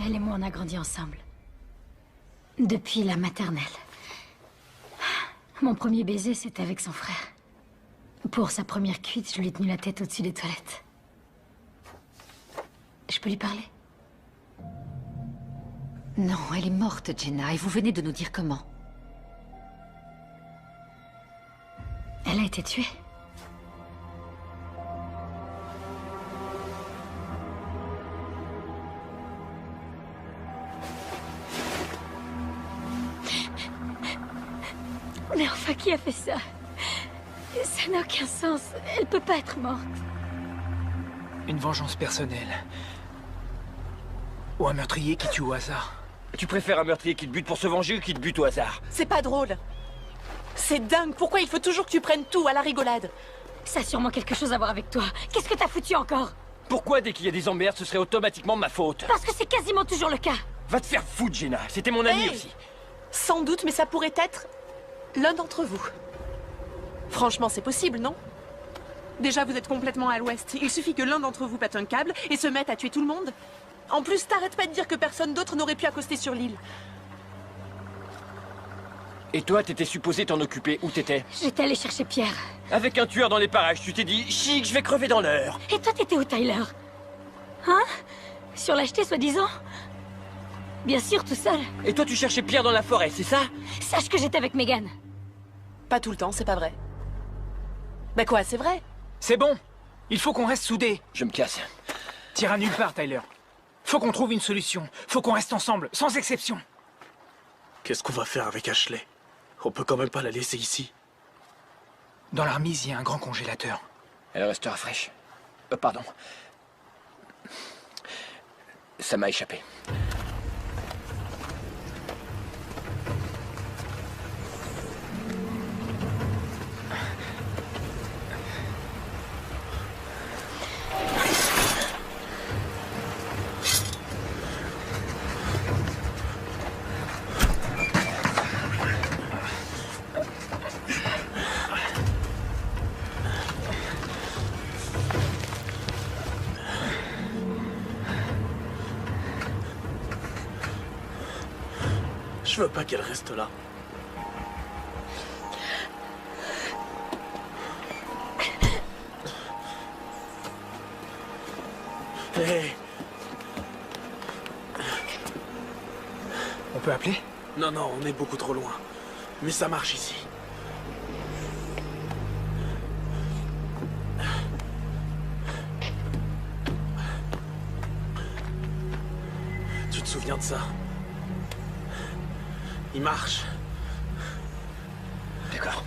Elle et moi, on a grandi ensemble. Depuis la maternelle. Mon premier baiser, c'était avec son frère. Pour sa première cuite, je lui ai tenu la tête au-dessus des toilettes. Je peux lui parler? Non, elle est morte, Jenna, et vous venez de nous dire comment. Elle a été tuée. Mais enfin, qui a fait ça? Ça n'a aucun sens. Elle peut pas être morte. Une vengeance personnelle. Ou un meurtrier qui tue au hasard. Tu préfères un meurtrier qui te bute pour se venger ou qui te bute au hasard? C'est pas drôle. C'est dingue. Pourquoi il faut toujours que tu prennes tout à la rigolade? Ça a sûrement quelque chose à voir avec toi. Qu'est-ce que t'as foutu encore? Pourquoi dès qu'il y a des emmerdes, ce serait automatiquement ma faute? Parce que c'est quasiment toujours le cas. Va te faire foutre, Jenna. C'était mon ami Hey, aussi. sans doute, mais ça pourrait être l'un d'entre vous. Franchement, c'est possible, non? Déjà, vous êtes complètement à l'ouest. Il suffit que l'un d'entre vous pète un câble et se mette à tuer tout le monde. En plus, t'arrêtes pas de dire que personne d'autre n'aurait pu accoster sur l'île. Et toi, t'étais supposé t'en occuper. Où t'étais? J'étais allée chercher Pierre. Avec un tueur dans les parages, tu t'es dit, chic, je vais crever dans l'heure. Et toi, t'étais où, Tyler? Hein? Sur l'acheter, soi-disant? Bien sûr, tout seul. Et toi, tu cherchais Pierre dans la forêt, c'est ça? Sache que j'étais avec Megan. Pas tout le temps, c'est pas vrai. Bah quoi, c'est vrai? C'est bon. Il faut qu'on reste soudés. Je me casse. T'iras nulle part, Tyler. Faut qu'on trouve une solution. Faut qu'on reste ensemble, sans exception. Qu'est-ce qu'on va faire avec Ashley? On peut quand même pas la laisser ici. Dans la remise, il y a un grand congélateur. Elle restera fraîche. Pardon. Ça m'a échappé. Je veux pas qu'elle reste là. Hé! On peut appeler? Non, non, on est beaucoup trop loin. Mais ça marche ici. Tu te souviens de ça? Il marche. D'accord.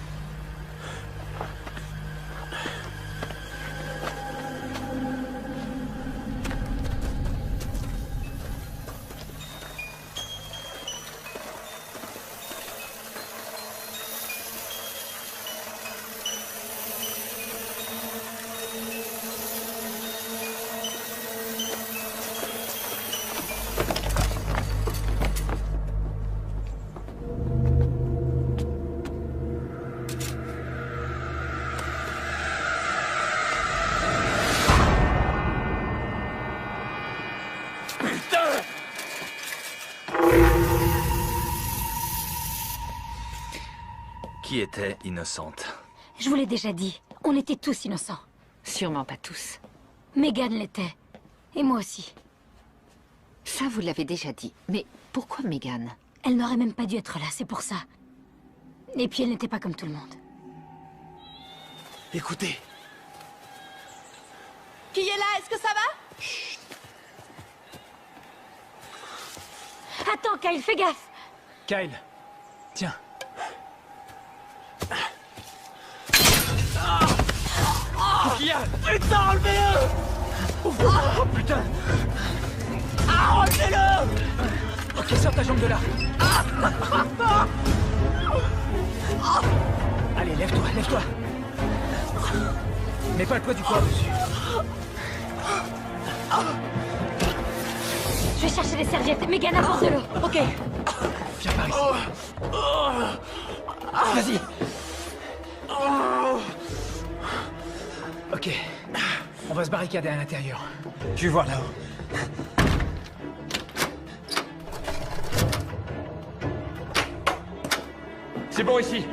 Qui était innocente? Je vous l'ai déjà dit, on était tous innocents. Sûrement pas tous. Megan l'était. Et moi aussi. Ça, vous l'avez déjà dit. Mais pourquoi Megan? Elle n'aurait même pas dû être là, c'est pour ça. Et puis elle n'était pas comme tout le monde. Écoutez. Qui est là? Est-ce que ça va? Attends, Kyle, fais gaffe. Kyle, tiens. Qu'est-ce qu'il y a? Putain, enlevez-le! Oh putain! Ah, enlevez-le! Ok, sors ta jambe de là. Allez, lève-toi, lève-toi. Mets pas le poids du corps dessus. Je vais chercher des serviettes. Megan, apporte de l'eau. Ok. Viens par ici. Vas-y. Ok. On va se barricader à l'intérieur. Je vais voir là-haut. C'est bon ici.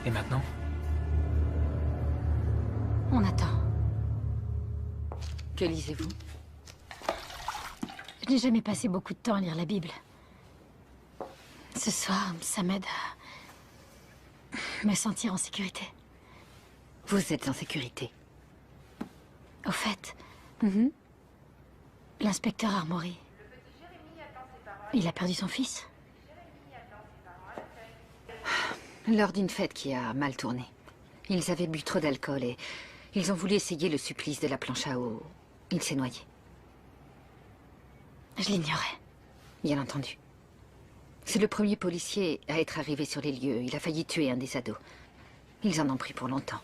Et maintenant? On attend. Que lisez-vous? Je n'ai jamais passé beaucoup de temps à lire la Bible. Ce soir, ça m'aide à me sentir en sécurité. Vous êtes en sécurité. Au fait, l'inspecteur Armory, il a perdu son fils. Lors d'une fête qui a mal tourné. Ils avaient bu trop d'alcool et ils ont voulu essayer le supplice de la planche à eau. Il s'est noyé. Je l'ignorais. Bien entendu. C'est le premier policier à être arrivé sur les lieux. Il a failli tuer un des ados. Ils en ont pris pour longtemps.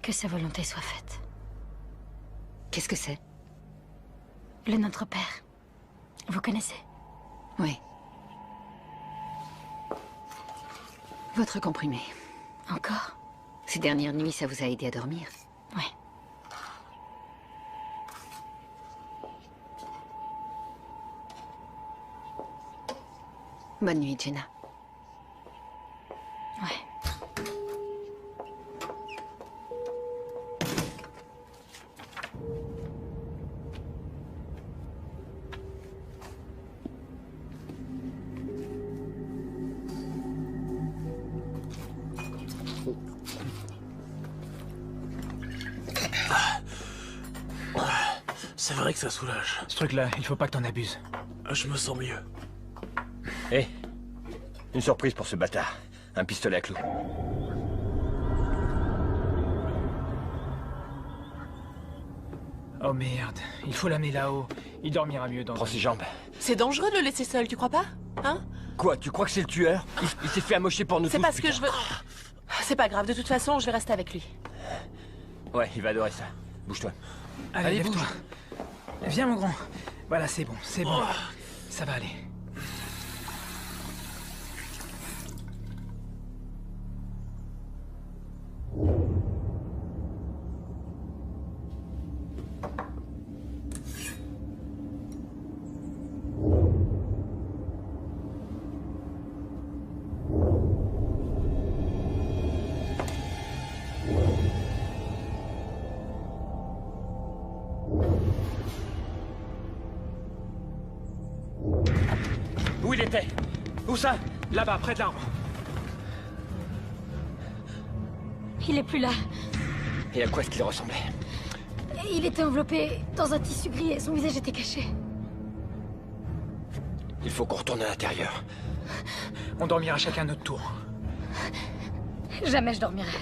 Que sa volonté soit faite. Qu'est-ce que c'est? Le Notre Père. Vous connaissez? Oui. Votre comprimé. Encore? Ces dernières nuits, ça vous a aidé à dormir? Ouais. Bonne nuit, Jenna. Ouais. C'est vrai que ça soulage. Ce truc-là, il faut pas que t'en abuses. Je me sens mieux. Hé, une surprise pour ce bâtard. Un pistolet à clous. Oh merde, il faut l'amener là-haut. Il dormira mieux dans... Prends ses jambes. C'est dangereux de le laisser seul, tu crois pas? Hein? Quoi, tu crois que c'est le tueur? Il s'est fait amocher pour nous tous. C'est parce que putain. je veux... C'est pas grave, de toute façon, je vais rester avec lui. Ouais, il va adorer ça. Bouge-toi. Allez, lève-toi. bouge. Viens, mon grand. Voilà, c'est bon, c'est bon. Ça va aller. Où il était? Où ça? Là-bas, près de l'arbre. Il est plus là. Et à quoi est-ce qu'il ressemblait? Il était enveloppé dans un tissu gris et son visage était caché. Il faut qu'on retourne à l'intérieur. On dormira chacun à notre tour. Jamais je dormirai.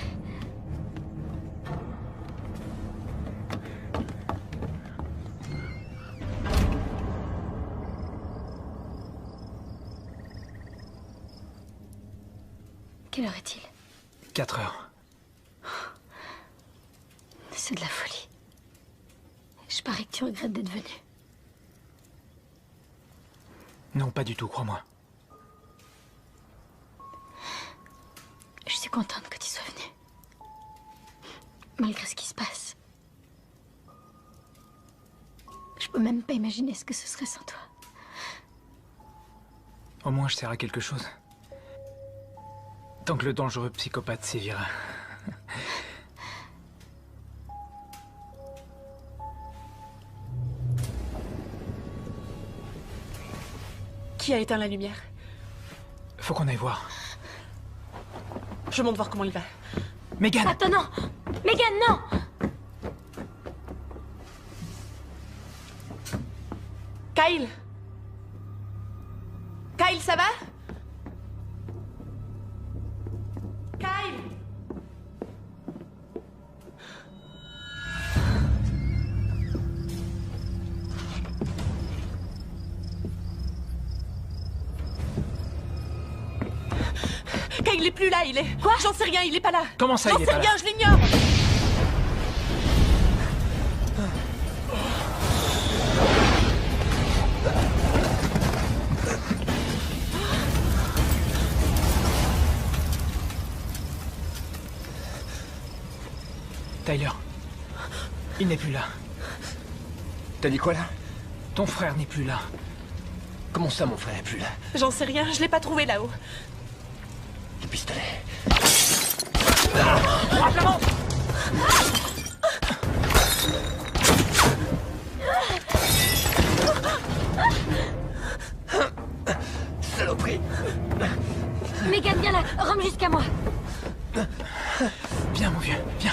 Quelle heure est-il? 4 heures. C'est de la folie. Je parie que tu regrettes d'être venu. Non, pas du tout, crois-moi. Je suis contente que tu sois venu. Malgré ce qui se passe. Je peux même pas imaginer ce que ce serait sans toi. Au moins, je sers à quelque chose. Tant que le dangereux psychopathe sévira. Qui a éteint la lumière? Faut qu'on aille voir. Je monte voir comment il va. Megan! Attends, non! Megan, non! Kyle? Kyle, ça va? Kyle? Kyle, il est plus là, il est... Quoi? J'en sais rien, il est pas là. Comment ça, J'en il est sais pas rien, là? je l'ignore. Tyler. Il n'est plus là. T'as dit quoi, là? Ton frère n'est plus là. Comment ça, mon frère est plus là? J'en sais rien, je l'ai pas trouvé là-haut. Le pistolet. Saloperie! Megan, viens là! Rome jusqu'à moi! Viens, mon vieux, viens.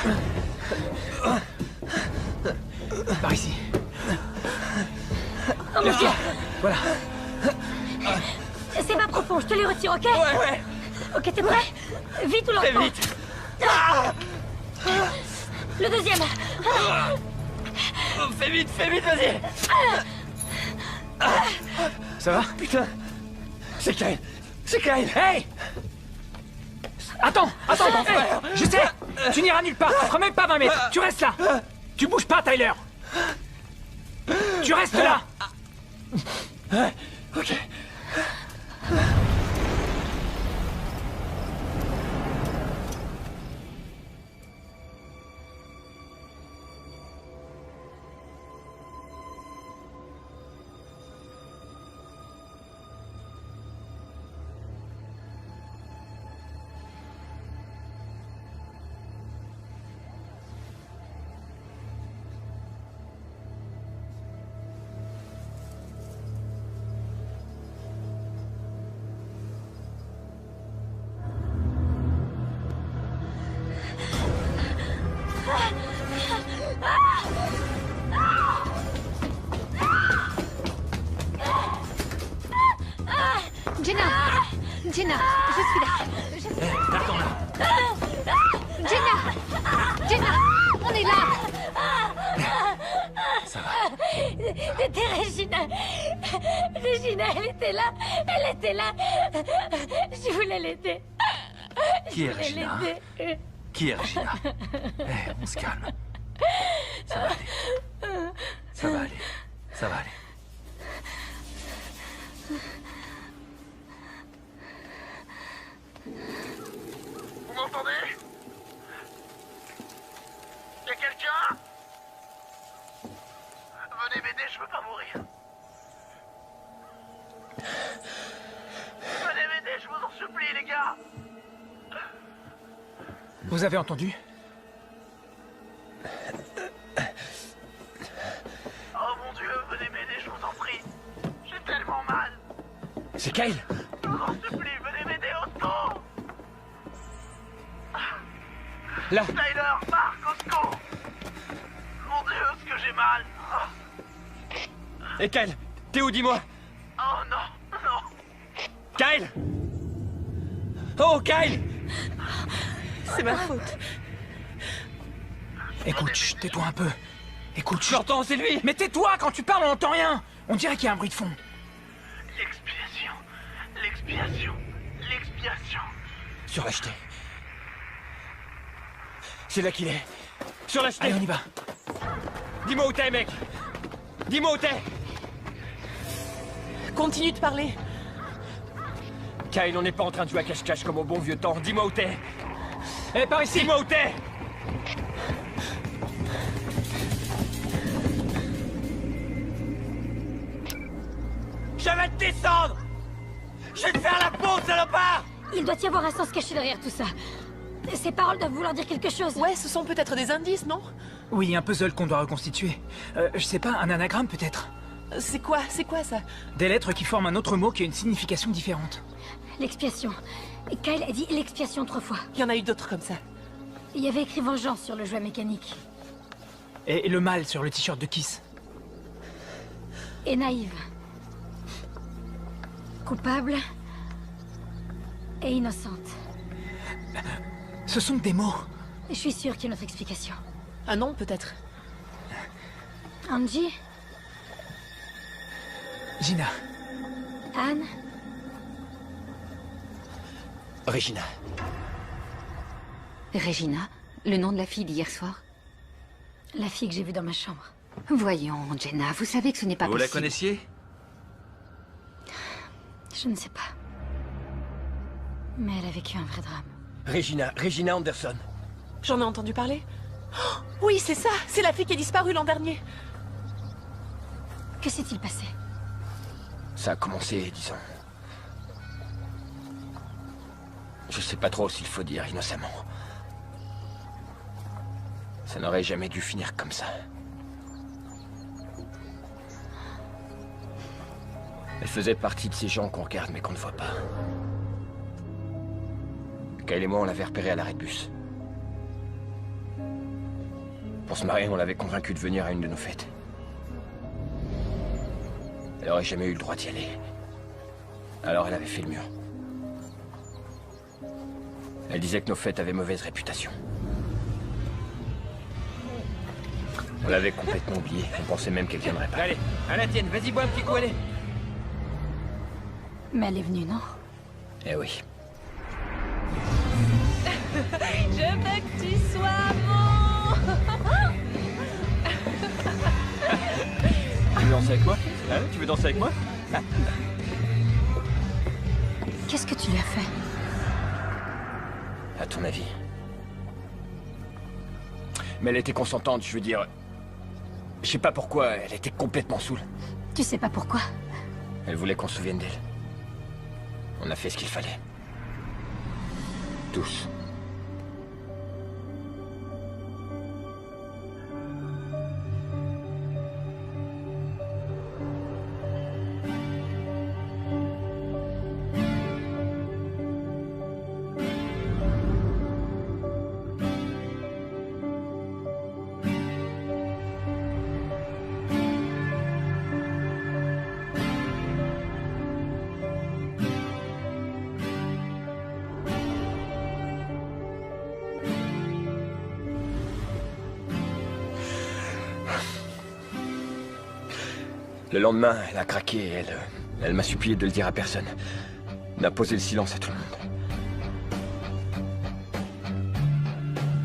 Par ici. Oh mon Dieu! Voilà. C'est pas profond, je te les retire, ok? Ouais! Ok, t'es prêt? Vite ou lentement? Fais vite! Le deuxième! Fais vite, vas-y! Ça va? Putain! C'est Kyle! C'est Kyle! Hey! Attends, hey, je sais. Tu n'iras nulle part. Tu feras même pas 20 mètres. Tu restes là. Tu bouges pas, Tyler. Tu restes là. Ok. Jenna, je suis là. Attends là. Jenna, on est là. Ça va. C'était Regina. Regina, elle était là. Elle était là. Je voulais l'aider. Qui est Regina? Qui est Regina? On se calme. Ça va aller. Ça va aller. Ça va aller. Vous m'entendez? Y'a quelqu'un? Venez m'aider, je veux pas mourir. Venez m'aider, je vous en supplie, les gars. Vous avez entendu? Oh mon Dieu, venez m'aider, je vous en prie. J'ai tellement mal. C'est Kyle. Je vous en supplie, venez m'aider au secours. Là. Tyler, Marc, au secours. Mon Dieu, ce que j'ai mal. Et Kyle, t'es où, dis-moi? Oh non, non. Kyle! Oh, Kyle! C'est ma faute. Écoute, chut, tais-toi un peu. Écoute, chut. J'entends, c'est lui! Mais tais-toi, quand tu parles, on n'entend rien. On dirait qu'il y a un bruit de fond. L'expiation. L'expiation. L'expiation. Sur la jetée. C'est là qu'il est. Sur la jetée. Allez, on y va. Dis-moi où t'es, mec. Dis-moi où t'es. Continue de parler. Kyle, on n'est pas en train de jouer à cache-cache comme au bon vieux temps. Dis-moi où t'es. Eh, par ici. Dis-moi où t'es. Je vais te descendre. Je vais te faire la peau, salopard. Il doit y avoir un sens caché derrière tout ça. Ces paroles doivent vouloir dire quelque chose. Ouais, ce sont peut-être des indices, non? Oui, un puzzle qu'on doit reconstituer. Je sais pas, un anagramme peut-être. C'est quoi ça? Des lettres qui forment un autre mot qui a une signification différente. L'expiation. Kyle a dit l'expiation 3 fois. Il y en a eu d'autres comme ça. Il y avait écrit vengeance sur le jouet mécanique. Et le mal sur le t-shirt de Kiss. Et naïve. Coupable. Et innocente. Ce sont des mots. Je suis sûre qu'il y a une autre explication. Un nom, peut-être. Angie? Gina. Anne? Regina. Regina, le nom de la fille d'hier soir? La fille que j'ai vue dans ma chambre. Voyons, Jenna, vous savez que ce n'est pas Vous possible. la connaissiez? Je ne sais pas. Mais elle a vécu un vrai drame. Regina Anderson. J'en ai entendu parler. Oh, oui, c'est ça. C'est la fille qui est disparue l'an dernier. Que s'est-il passé? Ça a commencé, disons... Je sais pas trop s'il faut dire innocemment. Ça n'aurait jamais dû finir comme ça. Elle faisait partie de ces gens qu'on regarde mais qu'on ne voit pas. Kyle et moi, on l'avait repérée à l'arrêt de bus. Pour se marier, on l'avait convaincue de venir à une de nos fêtes. Elle aurait jamais eu le droit d'y aller. Alors elle avait fait le mur. Elle disait que nos fêtes avaient mauvaise réputation. On l'avait complètement oublié. On pensait même qu'elle viendrait pas. Allez, à la tienne, vas-y, bois un petit coup, allez. Mais elle est venue, non? Eh oui. Je veux que tu sois mon... Tu veux danser avec moi? Hein? Tu veux danser avec moi? Qu'est-ce que tu lui as fait? À ton avis? Mais elle était consentante, je veux dire... Je sais pas pourquoi, elle était complètement saoule. Tu sais pas pourquoi? Elle voulait qu'on se souvienne d'elle. On a fait ce qu'il fallait. Tous. Le lendemain, elle a craqué et elle m'a supplié de le dire à personne. D'imposer le silence à tout le monde.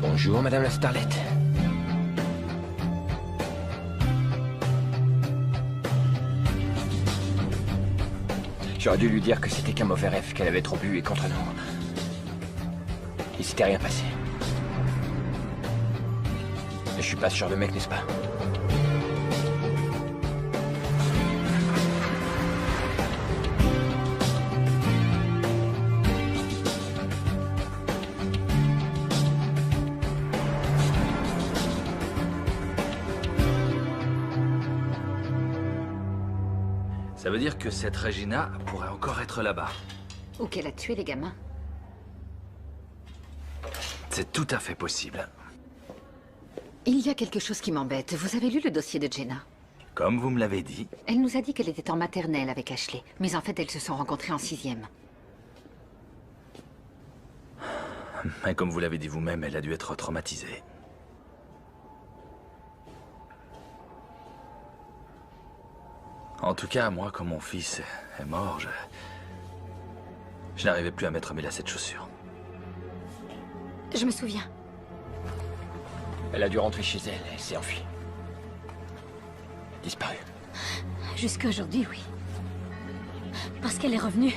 Bonjour, Madame la Starlet. J'aurais dû lui dire que c'était qu'un mauvais rêve, qu'elle avait trop bu et contre nous. Il s'était rien passé. Et je suis pas ce genre de mec, n'est-ce pas? Ça veut dire que cette Regina pourrait encore être là-bas. Ou qu'elle a tué les gamins. C'est tout à fait possible. Il y a quelque chose qui m'embête. Vous avez lu le dossier de Jenna? Comme vous me l'avez dit. Elle nous a dit qu'elle était en maternelle avec Ashley. Mais en fait, elles se sont rencontrées en 6e. Et comme vous l'avez dit vous-même, elle a dû être traumatisée. En tout cas, moi, quand mon fils est mort, je n'arrivais plus à mettre mes lacets de chaussures. Je me souviens. Elle a dû rentrer chez elle, elle s'est enfuie. Disparue. Jusqu'à aujourd'hui, oui. Parce qu'elle est revenue.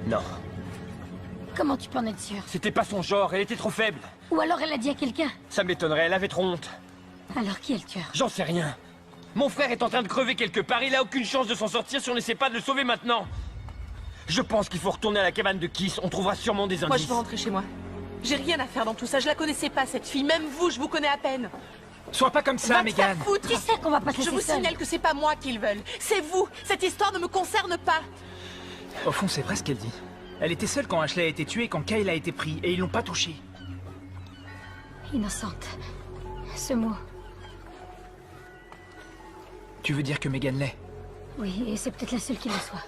Non. Comment tu peux en être sûr? C'était pas son genre, elle était trop faible. Ou alors elle a dit à quelqu'un. Ça m'étonnerait, elle avait trop honte. Alors qui est le tueur? J'en sais rien. Mon frère est en train de crever quelque part, il a aucune chance de s'en sortir si on n'essaie pas de le sauver maintenant. Je pense qu'il faut retourner à la cabane de Kiss, on trouvera sûrement des indices. Moi, je veux rentrer chez moi. J'ai rien à faire dans tout ça, je la connaissais pas, cette fille. Même vous, je vous connais à peine. Sois pas comme ça, Megan. Tu sais qu'on va pas te Je laisser vous seule. signale que c'est pas moi qu'ils veulent. C'est vous. Cette histoire ne me concerne pas. Au fond, c'est vrai ce qu'elle dit. Elle était seule quand Ashley a été tuée et quand Kyle a été pris, et ils l'ont pas touchée. Innocente. Ce mot. Tu veux dire que Megan l'est? Oui, et c'est peut-être la seule qui le soit.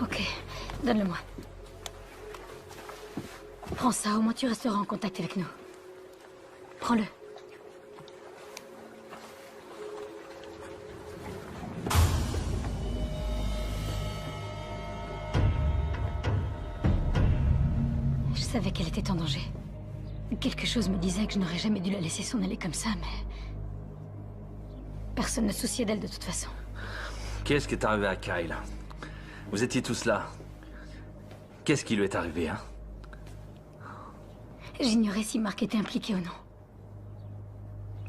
Ok, donne-le-moi. Prends ça, au moins tu resteras en contact avec nous. Prends-le. Je savais qu'elle était en danger. Quelque chose me disait que je n'aurais jamais dû la laisser s'en aller comme ça, mais... Personne ne se souciait d'elle de toute façon. Qu'est-ce qui est arrivé à Kyle? Vous étiez tous là. Qu'est-ce qui lui est arrivé, hein? J'ignorais si Mark était impliqué ou non.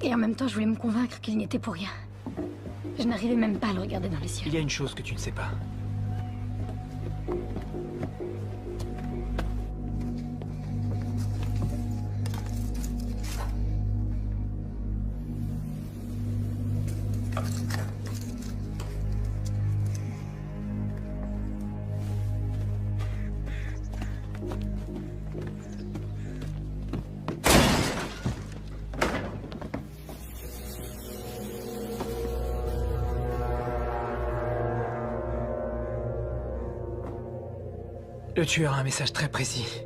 Et en même temps, je voulais me convaincre qu'il n'y était pour rien. Je n'arrivais même pas à le regarder dans les yeux. Il y a une chose que tu ne sais pas. Le tueur a un message très précis.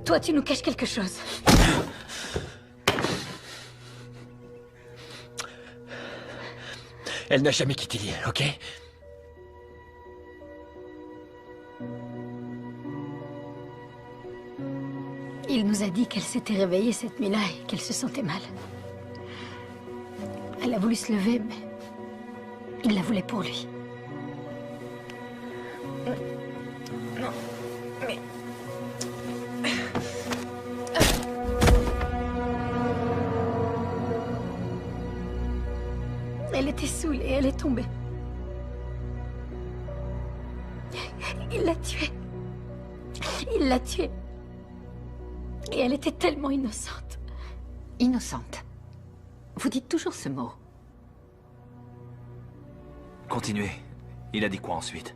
Toi, tu nous caches quelque chose. Elle n'a jamais quitté l'île, ok? Il nous a dit qu'elle s'était réveillée cette nuit-là et qu'elle se sentait mal. Elle a voulu se lever, mais il la voulait pour lui. Non, mais... Elle était saoulée, elle est tombée. Il l'a tuée. Il l'a tuée. Et elle était tellement innocente. Innocente. Vous dites toujours ce mot. Continuez. Il a dit quoi ensuite?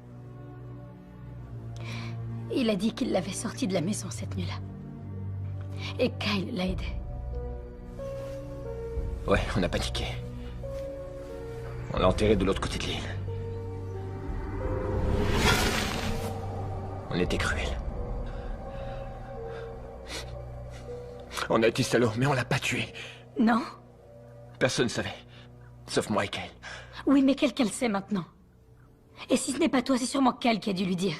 Il a dit qu'il l'avait sortie de la maison cette nuit-là. Et Kyle l'a aidé. Ouais, on a paniqué. On l'a enterré de l'autre côté de l'île. On était cruels. On a été salauds, mais on l'a pas tué. Non? Personne ne savait. Sauf moi et Kyle. Oui, mais quelqu'un le sait maintenant. Et si ce n'est pas toi, c'est sûrement Kyle qui a dû lui dire.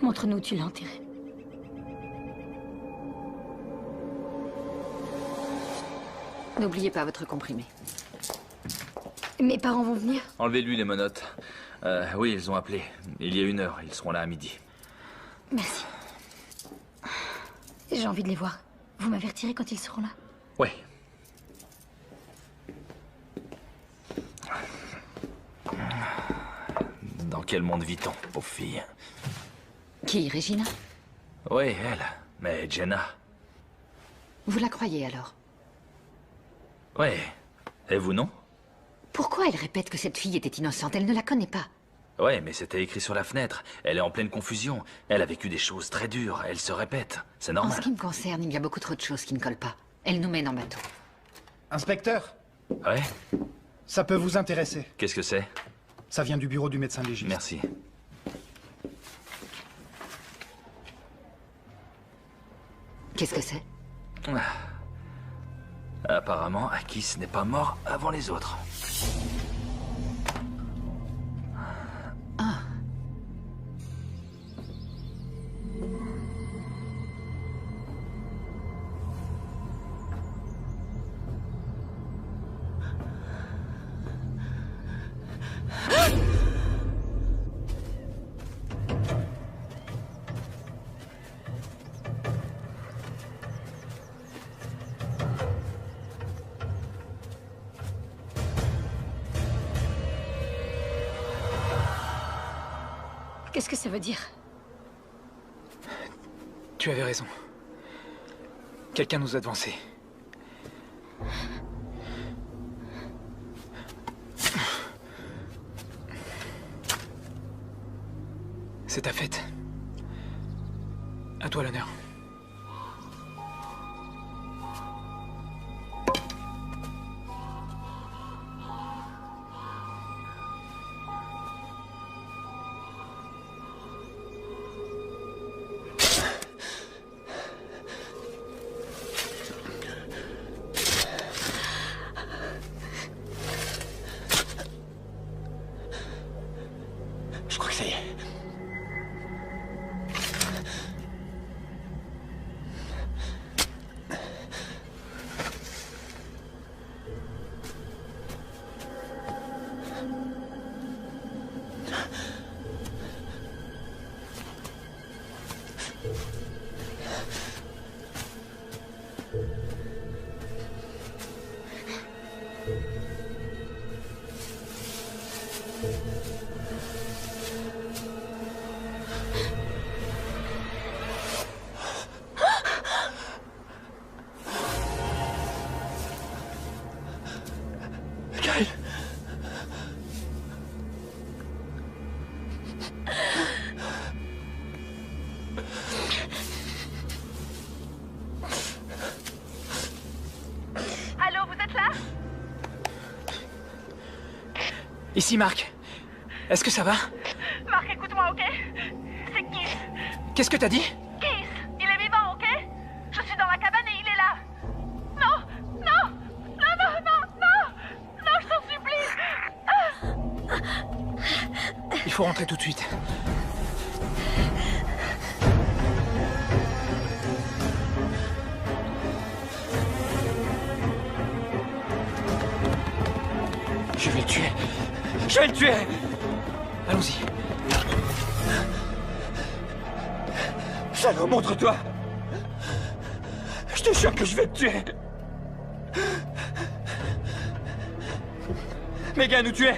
Montre-nous où tu l'as enterré. N'oubliez pas votre comprimé. Mes parents vont venir? Enlevez-lui les menottes. Oui, ils ont appelé. Il y a 1 heure. Ils seront là à midi. Merci. J'ai envie de les voir. Vous m'avertirez quand ils seront là? Oui. Dans quel monde vit-on, pauvre fille? Qui, Regina? Oui, elle. Mais Jenna... Vous la croyez alors? Oui. Et vous, non? Pourquoi elle répète que cette fille était innocente? Elle ne la connaît pas. Ouais, mais c'était écrit sur la fenêtre. Elle est en pleine confusion. Elle a vécu des choses très dures. Elle se répète. C'est En normal. ce qui me concerne, il y a beaucoup trop de choses qui ne collent pas. Elle nous mène en bateau. Inspecteur, Ouais? ça peut vous intéresser. Qu'est-ce que c'est? Ça vient du bureau du médecin légiste. Merci. Qu'est-ce que c'est? Apparemment, Akis n'est pas mort avant les autres. Ah. Qu'est-ce que ça veut dire? Tu avais raison. Quelqu'un nous a devancés. C'est ta fête. À toi l'honneur. Je crois que ça y est. Kyle. Allô, vous êtes là? Ici, Marc. Est-ce que ça va? Marc, écoute-moi, ok? C'est Keith. Qu'est-ce que t'as dit? Keith, il est vivant, ok? Je suis dans la cabane et il est là. Non, non, non, non, non, non, non, je t'en supplie. Il faut rentrer tout de suite. tuer. Je vais le tuer. Allons-y. Salaud, montre-toi. Je te jure que je vais te tuer. Megan, où tu es?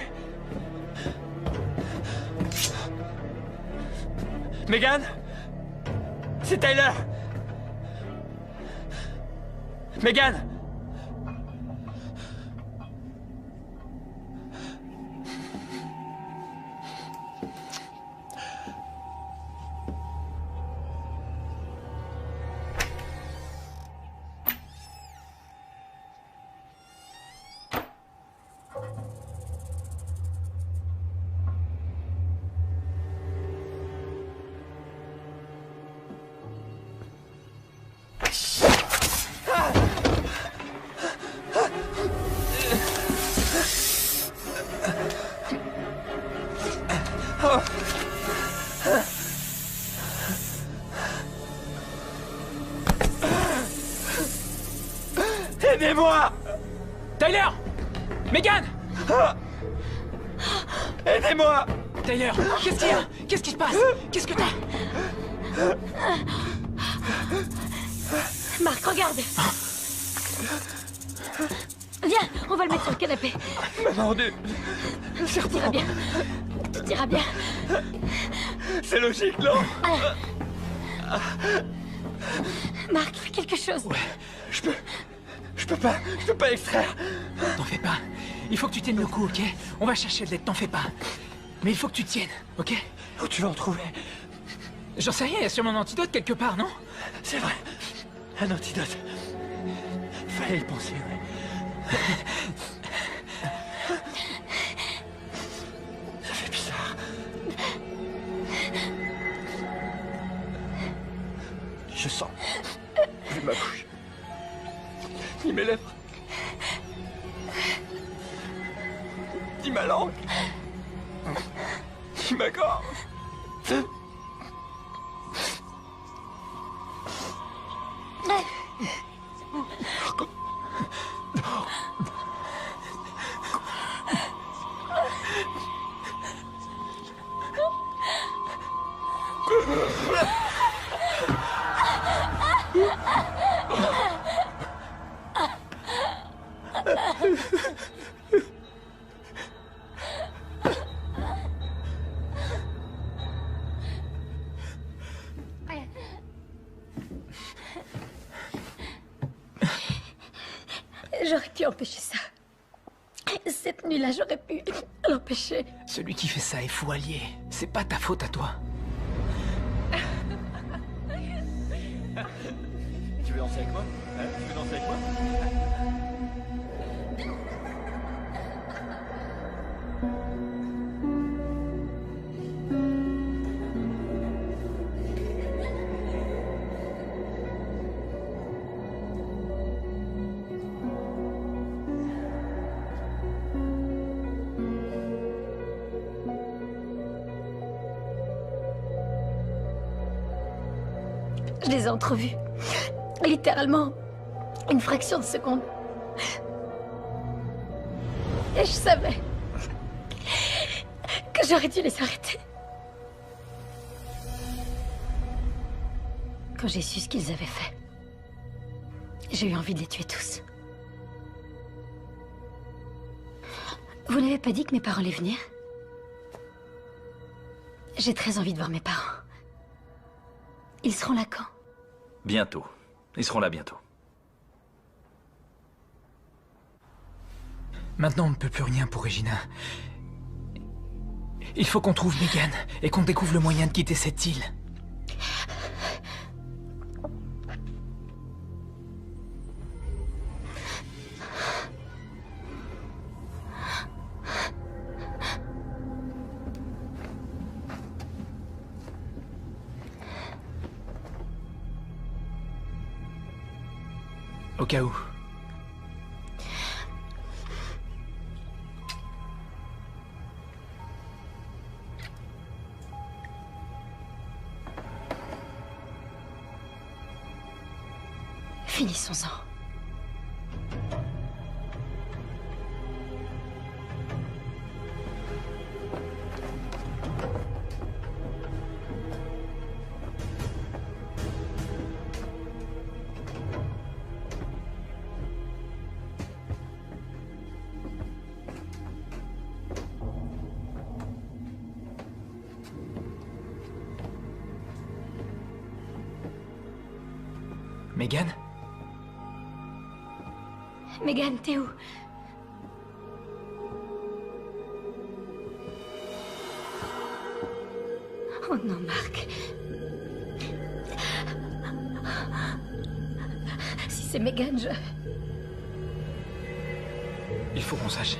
Megan? C'est Tyler. Megan? Aidez-moi! Tyler! Megan! Aidez-moi! Tyler, qu'est-ce qu'il y a? Qu'est-ce qui se passe? Qu'est-ce que t'as? Marc, regarde. Viens, on va le mettre sur le canapé. Maman de... Tout ira bien. Tout ira bien. C'est logique, non? Marc, fais quelque chose. Ouais, je peux pas extraire. T'en fais pas. Il faut que tu tiennes le coup, ok? On va chercher de l'aide, t'en fais pas. Mais il faut que tu tiennes, ok? Où tu vas en trouver? J'en sais rien, il y a sûrement un antidote quelque part, non? C'est vrai. Un antidote. Fallait y penser, ouais. Ça fait bizarre. Je sens plus ma bouche, ni mes lèvres, ni ma langue, ni ma gorge. J'aurais pu empêcher ça. Cette nuit-là, j'aurais pu l'empêcher. Celui qui fait ça est fou allié. C'est pas ta faute à toi. Tu veux danser avec moi? Tu veux danser avec moi? Je les ai entrevus. Littéralement, une fraction de seconde. Et je savais que j'aurais dû les arrêter. Quand j'ai su ce qu'ils avaient fait, j'ai eu envie de les tuer tous. Vous n'avez pas dit que mes parents allaient venir? J'ai très envie de voir mes parents. Ils seront là quand? Bientôt. Ils seront là bientôt. Maintenant, on ne peut plus rien pour Regina. Il faut qu'on trouve Megan et qu'on découvre le moyen de quitter cette île. Au cas où. Finissons-en. Megan? Megan, t'es où? Oh non, Marc. Si c'est Megan, je... Il faut qu'on sache.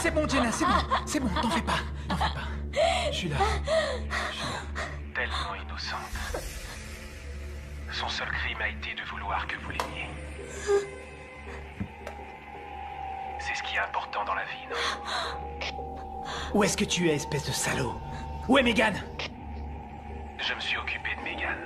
C'est bon, Jenna, c'est bon, t'en fais pas. Je suis là. Tellement innocente. Son seul crime a été de vouloir que vous l'aimiez. C'est ce qui est important dans la vie, non? Où est-ce que tu es, espèce de salaud? Où est Megan? Je me suis occupé de Megan.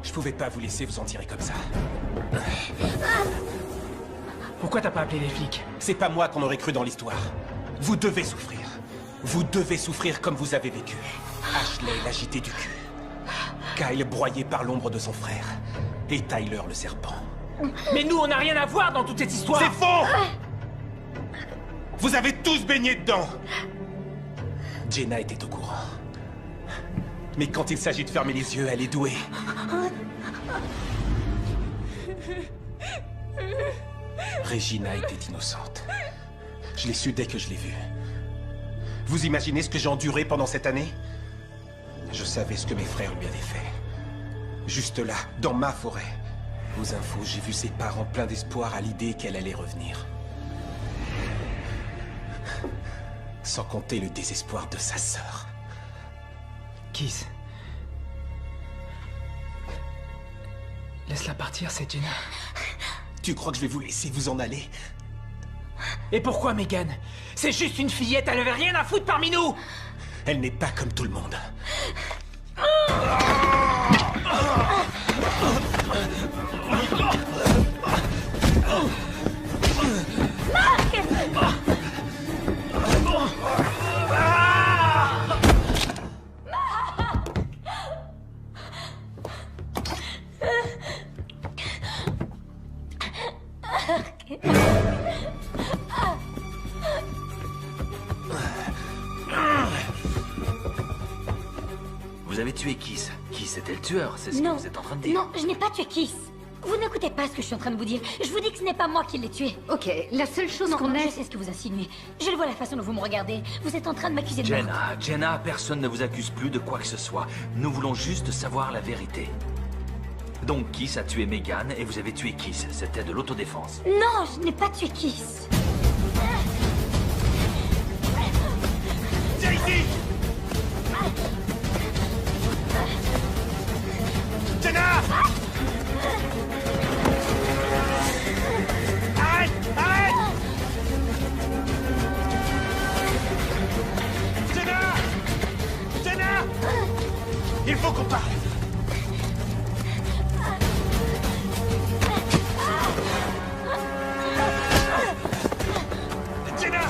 Je pouvais pas vous laisser vous en tirer comme ça. Pourquoi t'as pas appelé les flics? C'est pas moi qu'on aurait cru dans l'histoire. Vous devez souffrir. Vous devez souffrir comme vous avez vécu. Ashley l'agité du cul. Kyle broyé par l'ombre de son frère. Et Tyler le serpent. Mais nous, on n'a rien à voir dans toute cette histoire. C'est faux! Vous avez tous baigné dedans. Jenna était au courant. Mais quand il s'agit de fermer les yeux, elle est douée. Regina était innocente. Je l'ai su dès que je l'ai vue. Vous imaginez ce que j'ai enduré pendant cette année? Je savais ce que mes frères lui avaient fait. Juste là, dans ma forêt. Aux infos, j'ai vu ses parents pleins d'espoir à l'idée qu'elle allait revenir. Sans compter le désespoir de sa sœur. Kiss. Laisse-la partir, c'est Jenna. Tu crois que je vais vous laisser vous en aller? Et pourquoi, Megan? C'est juste une fillette, elle avait rien à foutre parmi nous! Elle n'est pas comme tout le monde. Vous avez tué Kiss. Kiss était le tueur, c'est ce que vous êtes en train de dire. Non, je n'ai pas tué Kiss. Vous n'écoutez pas ce que je suis en train de vous dire. Je vous dis que ce n'est pas moi qui l'ai tué. Ok, la seule chose qu'on Je ait... sais ce que vous insinuez. Je le vois la façon dont vous me regardez. Vous êtes en train de m'accuser de meurtre. Jenna, personne ne vous accuse plus de quoi que ce soit. Nous voulons juste savoir la vérité. Donc Kiss a tué Megan et vous avez tué Kiss. C'était de l'autodéfense. Non, je n'ai pas tué Kiss. Viens ici! Jenna! Arrête! Arrête! Jenna! Jenna! Il faut qu'on parle! Jenna!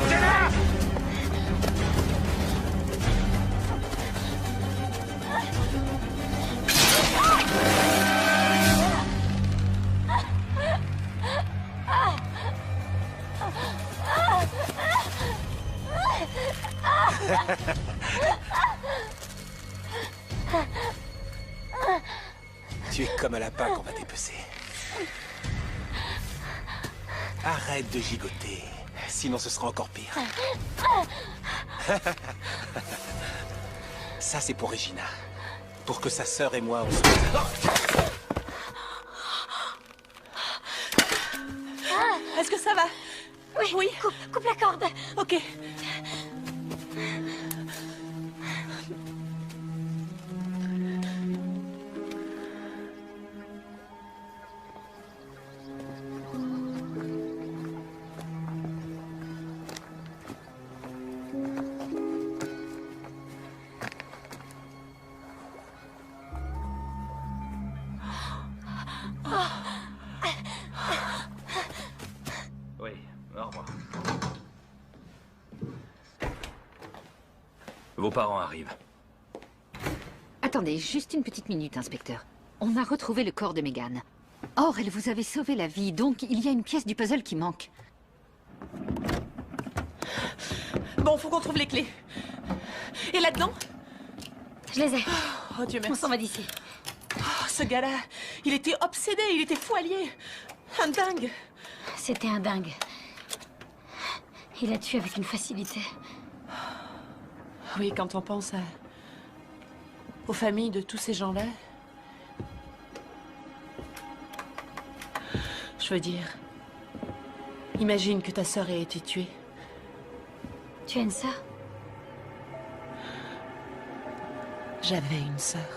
Jenna! Tu es comme un lapin qu'on va dépecer. Arrête de gigoter, sinon ce sera encore pire. Ça, c'est pour Regina. Pour que sa sœur et moi, on se... Est-ce que ça va? Oui. Coupe la corde. Ok. Oui, au revoir. Vos parents arrivent. Attendez, juste une petite minute, inspecteur. On a retrouvé le corps de Megan. Or, elle vous avait sauvé la vie, donc il y a une pièce du puzzle qui manque. Bon, faut qu'on trouve les clés. Et là-dedans? Je les ai. Oh Dieu merci. On s'en va d'ici. Oh, ce gars-là, il était obsédé, il était fou allié. Un dingue. C'était un dingue. Il a tué avec une facilité. Oui, quand on pense aux familles de tous ces gens-là. Je veux dire, imagine que ta sœur ait été tuée. Tu as une sœur? J'avais une sœur.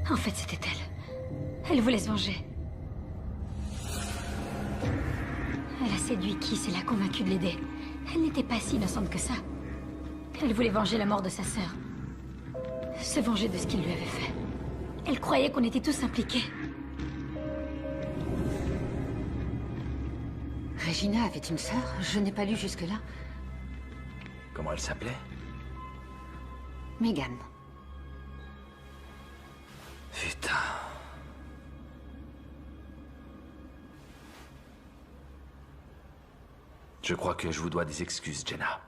En fait, c'était elle. Elle voulait se venger. Elle a séduit Kiss et l'a convaincu de l'aider. Elle n'était pas si innocente que ça. Elle voulait venger la mort de sa sœur. Se venger de ce qu'il lui avait fait. Elle croyait qu'on était tous impliqués. Regina avait une sœur? Je n'ai pas lu jusque-là. Comment elle s'appelait? Megan. Putain. Je crois que je vous dois des excuses, Jenna.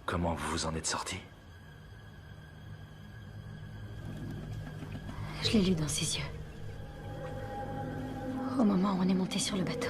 Comment vous vous en êtes sortie? Je l'ai lu dans ses yeux. Au moment où on est monté sur le bateau.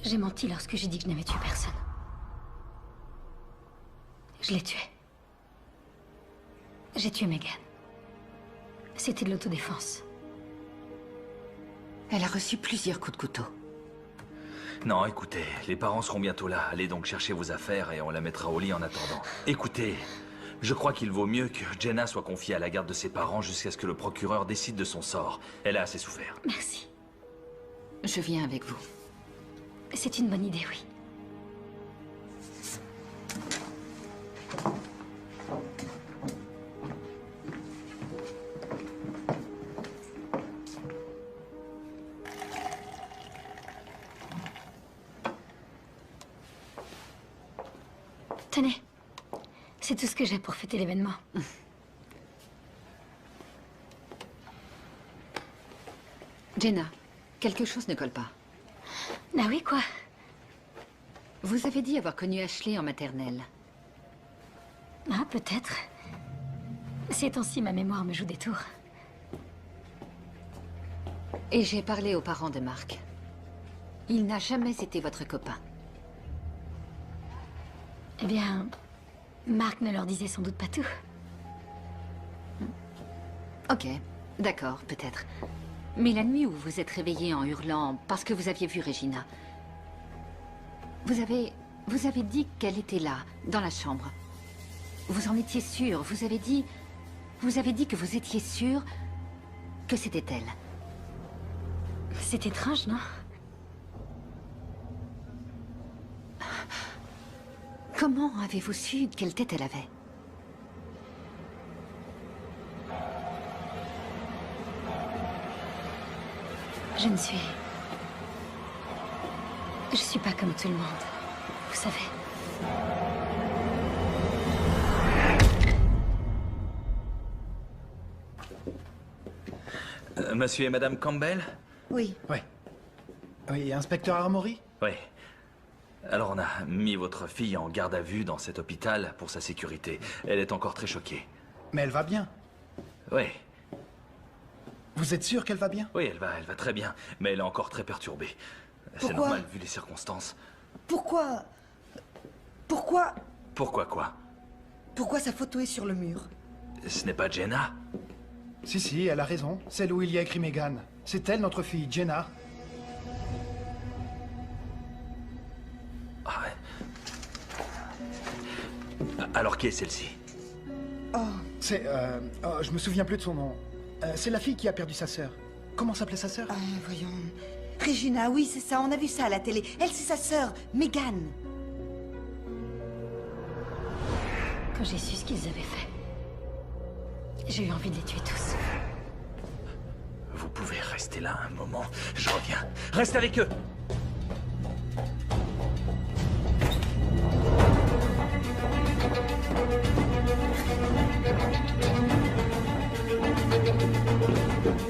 J'ai menti lorsque j'ai dit que je n'avais tué personne. Je l'ai tué. J'ai tué Megan. C'était de l'autodéfense. Elle a reçu plusieurs coups de couteau. Non, écoutez, les parents seront bientôt là. Allez donc chercher vos affaires et on la mettra au lit en attendant. Écoutez, je crois qu'il vaut mieux que Jenna soit confiée à la garde de ses parents jusqu'à ce que le procureur décide de son sort. Elle a assez souffert. Merci. Je viens avec vous. C'est une bonne idée, oui. Tenez, c'est tout ce que j'ai pour fêter l'événement. Jenna, quelque chose ne colle pas. Ah oui, quoi? Vous avez dit avoir connu Ashley en maternelle. Ah, peut-être. Ces temps-ci, ma mémoire me joue des tours. Et j'ai parlé aux parents de Mark. Il n'a jamais été votre copain. Eh bien, Mark ne leur disait sans doute pas tout. Ok, d'accord, peut-être. Mais la nuit où vous vous êtes réveillé en hurlant parce que vous aviez vu Regina, vous avez dit qu'elle était là, dans la chambre. Vous en étiez sûr, vous avez dit que vous étiez sûr que c'était elle. C'est étrange, non? Comment avez-vous su quelle tête elle avait? Je suis pas comme tout le monde, vous savez. Monsieur et Madame Campbell? Oui. Oui, inspecteur Armory? Oui. Alors on a mis votre fille en garde à vue dans cet hôpital pour sa sécurité. Elle est encore très choquée. Mais elle va bien. Oui. Vous êtes sûr qu'elle va bien? Oui, elle va très bien, mais elle est encore très perturbée. C'est normal vu les circonstances. Pourquoi Pourquoi quoi? Pourquoi sa photo est sur le mur? Ce n'est pas Jenna? Si, elle a raison. Celle où il y a écrit Megan. C'est elle, notre fille, Jenna. Ah ouais. Alors qui est celle-ci? Oh, c'est... je me souviens plus de son nom. C'est la fille qui a perdu sa sœur. Comment s'appelait sa sœur? Voyons... Regina, oui, c'est ça, on a vu ça à la télé. Elle, c'est sa sœur, Megan. Quand j'ai su ce qu'ils avaient fait, j'ai eu envie de les tuer tous. Vous pouvez rester là un moment. Je reviens. Reste avec eux.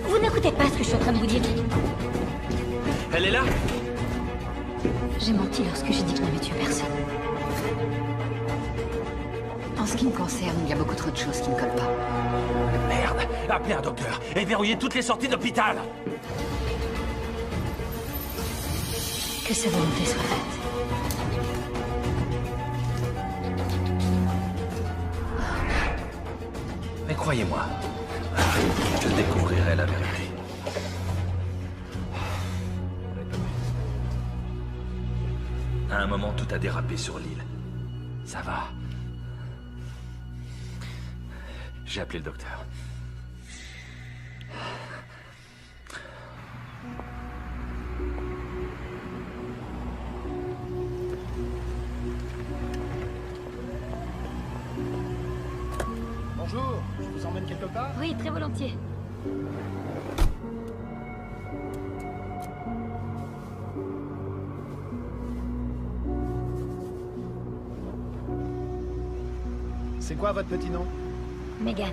Vous n'écoutez pas ce que je suis en train de vous dire. Elle est là? J'ai menti lorsque j'ai dit que je n'avais tué personne. En ce qui me concerne, il y a beaucoup trop de choses qui ne collent pas. Merde. Appelez un docteur et verrouillez toutes les sorties d'hôpital. Que sa volonté soit faite. Mais croyez-moi, je découvrirai la vérité. À un moment, tout a dérapé sur l'île. Ça va. J'ai appelé le docteur. Bonjour, je vous emmène quelque part? Oui, très volontiers. C'est quoi votre petit nom? Megan.